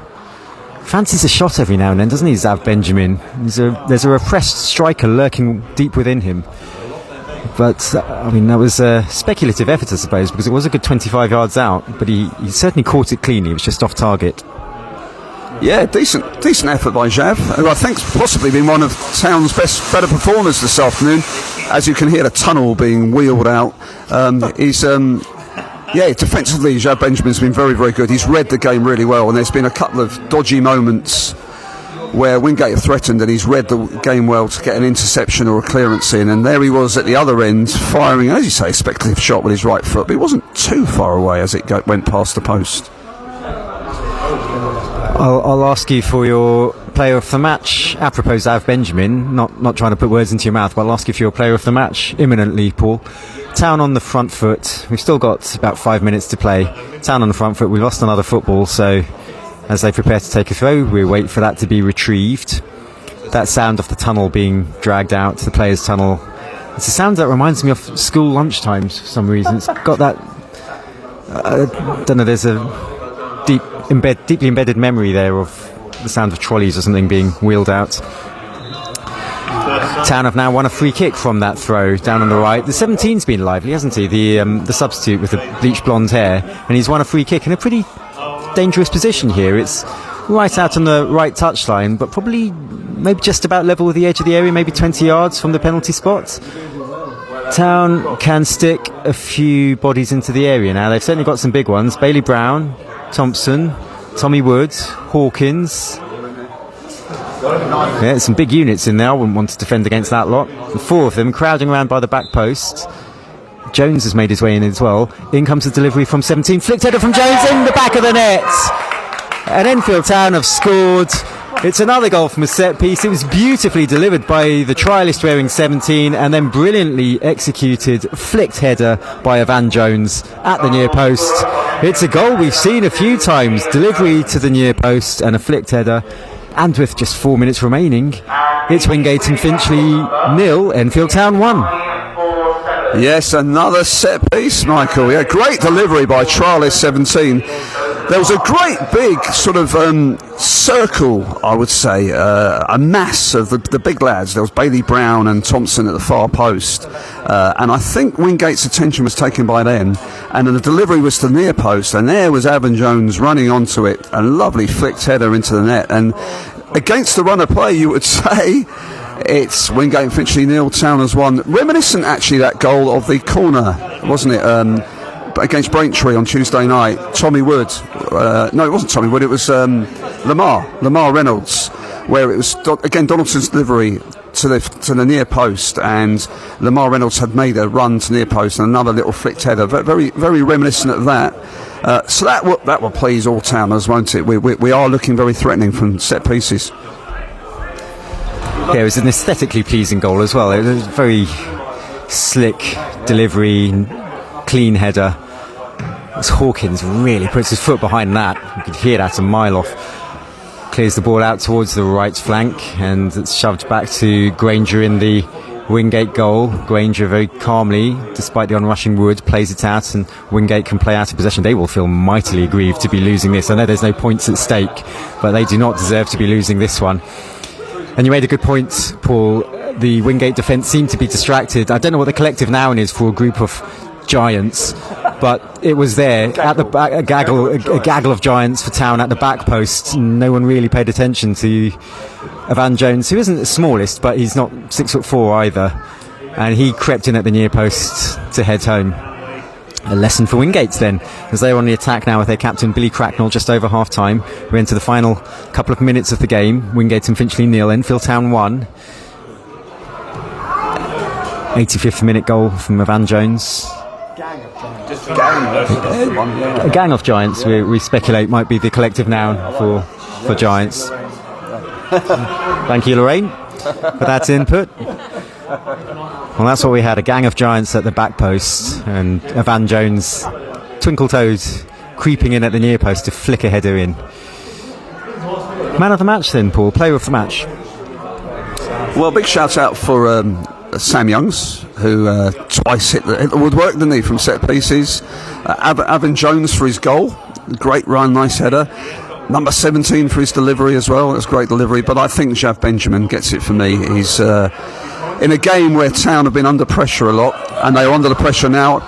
Fancies a shot every now and then, doesn't he, Zav Benjamin? There's a repressed striker lurking deep within him. But, I mean, that was a speculative effort, I suppose, because it was a good 25 yards out. But he certainly caught it cleanly. It was just off target. Yeah, decent effort by Jav, who I think's possibly been one of Town's better performers this afternoon. As you can hear the tunnel being wheeled out. Defensively, Jav Benjamin's been very, very good. He's read the game really well, and there's been a couple of dodgy moments where Wingate have threatened, and he's read the game well to get an interception or a clearance in. And there he was at the other end, firing, as you say, a speculative shot with his right foot, but it wasn't too far away as it went past the post. I'll ask you for your player of the match, apropos Zav Benjamin. Not trying to put words into your mouth, but I'll ask you for your player of the match imminently, Paul. Town on the front foot. We've still got about 5 minutes to play. Town on the front foot. We lost another football, so as they prepare to take a throw, we wait for that to be retrieved. That sound of the tunnel being dragged out, the players' tunnel. It's a sound that reminds me of school lunchtimes for some reason. It's got that. I don't know. There's a deeply embedded memory there of the sound of trolleys or something being wheeled out. Town have now won a free kick from that throw down on the right. The 17's been lively, hasn't he? The substitute with the bleached blonde hair, and he's won a free kick in a pretty dangerous position here. It's right out on the right touchline, but probably maybe just about level with the edge of the area, maybe 20 yards from the penalty spot. Town can stick a few bodies into the area now. They've certainly got some big ones. Bailey Brown, Thompson, Tommy Woods, Hawkins. Yeah, some big units in there. I wouldn't want to defend against that lot. The 4 of them crowding around by the back post. Jones has made his way in as well. In comes the delivery from 17. Flicked header from Jones in the back of the net. And Enfield Town have scored. It's another goal from a set piece. It was beautifully delivered by the trialist wearing 17, and then brilliantly executed flicked header by Evan Jones at the near post. It's a goal we've seen a few times. Delivery to the near post and a flicked header. And with just 4 minutes remaining, it's Wingate and Finchley 0, Enfield Town 1. Yes, another set piece, Michael. Yeah, great delivery by trialist 17. There was a great big sort of circle, I would say, a mass of the big lads. There was Bailey Brown and Thompson at the far post, and I think Wingate's attention was taken by them, and then the delivery was to the near post, and there was Evan Jones running onto it, a lovely flicked header into the net, and against the run of play, you would say, it's Wingate and Finchley 0, Town has won. Reminiscent, actually, that goal of the corner, wasn't it? Against Braintree on Tuesday night. Tommy Wood. No, it wasn't Tommy Wood. It was Lamar Reynolds, where it was again Donaldson's delivery to the near post, and Lamar Reynolds had made a run to near post and another little flicked header. Very, very reminiscent of that. So that will please all Towners, won't it? We are looking very threatening from set pieces. Yeah, it was an aesthetically pleasing goal as well. It was a very slick delivery, clean header. As Hawkins really puts his foot behind that. You could hear that a mile off. Clears the ball out towards the right flank, and it's shoved back to Granger in the Wingate goal. Granger very calmly, despite the onrushing Wood, plays it out, and Wingate can play out of possession. They will feel mightily aggrieved to be losing this. I know there's no points at stake, but they do not deserve to be losing this one. And you made a good point, Paul. The Wingate defence seemed to be distracted. I don't know what the collective noun is for a group of giants, but it was there at the back, a gaggle of giants for Town at the back post. No one really paid attention to Evan Jones, who isn't the smallest, but he's not 6'4" either, and he crept in at the near post to head home. A lesson for Wingate then, as they're on the attack now with their captain Billy Cracknell just over half time. We're into the final couple of minutes of the game. Wingate and Finchley 0, Enfield Town 1. 85th minute goal from Evan Jones. A gang of giants, we speculate, might be the collective noun for giants. Thank you, Lorraine, for that input. Well, that's what we had, a gang of giants at the back post, and Van Jones, twinkle-toed, creeping in at the near post to flick a header in. Man of the match then, Paul, player of the match. Well, big shout out for Sam Youngs, who twice hit the woodwork, didn't he, from set pieces. Van Jones for his goal, great run, nice header. Number 17 for his delivery as well, that's great delivery. But I think Jav Benjamin gets it for me. He's in a game where Town have been under pressure a lot, and they are under the pressure now.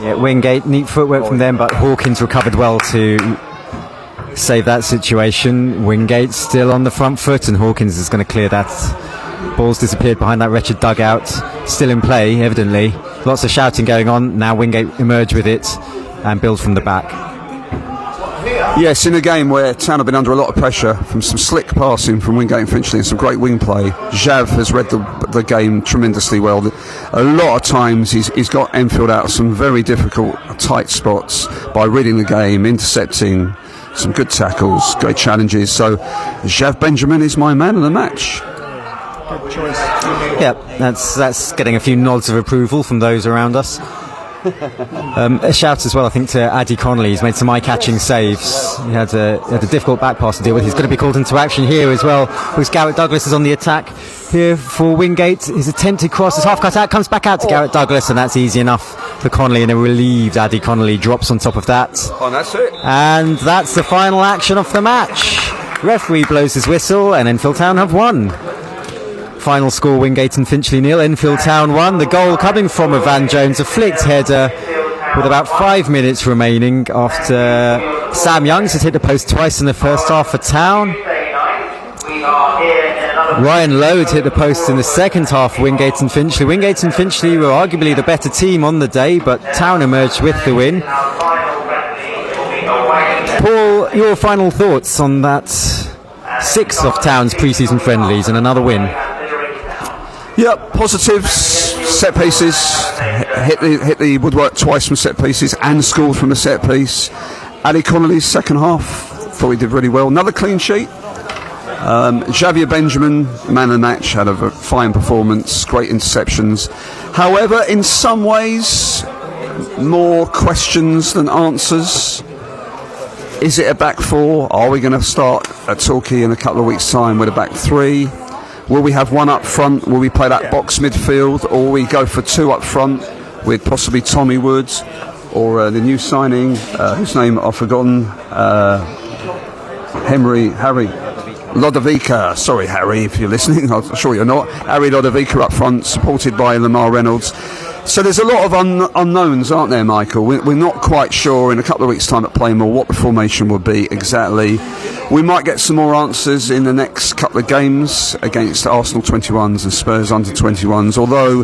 Yeah, Wingate, neat footwork from them, but Hawkins recovered well to save that situation. Wingate still on the front foot, and Hawkins is going to clear that. Ball's disappeared behind that wretched dugout. Still in play, evidently. Lots of shouting going on. Now Wingate emerge with it and build from the back. Yes, in a game where Town have been under a lot of pressure from some slick passing from Wingate and Finchley and some great wing play, Jav has read the game tremendously well. A lot of times he's got Enfield out of some very difficult, tight spots by reading the game, intercepting, some good tackles, great challenges. So Jav Benjamin is my man of the match. Good choice. Yeah, that's getting a few nods of approval from those around us. A shout as well, I think, to Addy Connolly. He's made some eye-catching saves. He had a difficult back pass to deal with. He's going to be called into action here as well, because Garrett Douglas is on the attack here for Wingate. His attempted cross is half cut out, comes back out to Garrett Douglas, and that's easy enough for Connolly, and a relieved Addy Connolly drops on top of that. And that's it. And that's the final action of the match. Referee blows his whistle, and Enfield Town have won. Final score, Wingate and Finchley 0, Enfield Town 1. The goal coming from a Van Jones, a flicked header with about 5 minutes remaining after Sam Youngs had hit the post twice in the first half for Town. Ryan Lowe had hit the post in the second half for Wingate and Finchley. Wingate and Finchley were arguably the better team on the day, but Town emerged with the win. Paul, your final thoughts on that sixth of Town's pre-season friendlies and another win? Yep, positives, set pieces, hit the woodwork twice from set pieces and scored from a set piece. Ali Connolly's second half, thought he did really well. Another clean sheet. Javier Benjamin, man of the match, had a fine performance, great interceptions. However, in some ways, more questions than answers. Is it a back four? Are we going to start at Torquay in a couple of weeks' time with a back three? Will we have one up front? Will we play that box midfield? Or will we go for two up front with possibly Tommy Woods or the new signing, whose name I've forgotten, Harry Lodovica. Sorry, Harry, if you're listening. I'm sure you're not. Harry Lodovica up front, supported by Lamar Reynolds. So there's a lot of unknowns, aren't there, Michael? We're not quite sure in a couple of weeks' time at Playmore what the formation will be exactly. We might get some more answers in the next couple of games against Arsenal 21s and Spurs under 21s, although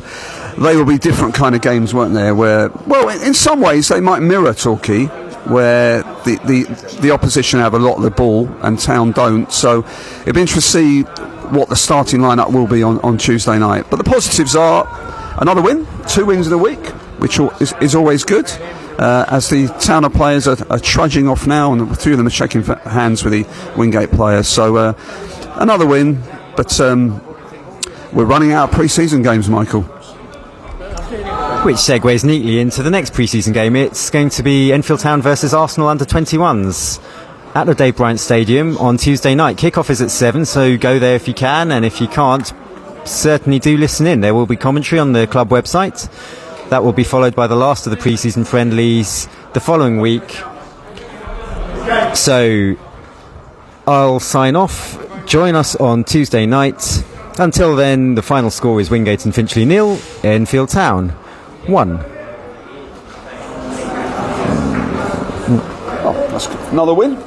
they will be different kind of games, won't they? Where, well, in some ways they might mirror Torquay, where the opposition have a lot of the ball and Town don't. So it'll be interesting to see what the starting lineup will be on Tuesday night. But the positives are another win, 2 wins in a week, which is always good. As the Towner players are trudging off now, and a few of them are shaking hands with the Wingate players. So another win, but we're running out of pre-season games, Michael. Which segues neatly into the next pre-season game. It's going to be Enfield Town versus Arsenal under 21s at the Dave Bryant Stadium on Tuesday night. Kick-off is at 7, so go there if you can, and if you can't, certainly do listen in. There will be commentary on the club website. That will be followed by the last of the pre-season friendlies the following week. So I'll sign off. Join us on Tuesday night. Until then, the final score is Wingate and Finchley 0, Enfield Town 1. Oh, that's good. Another win.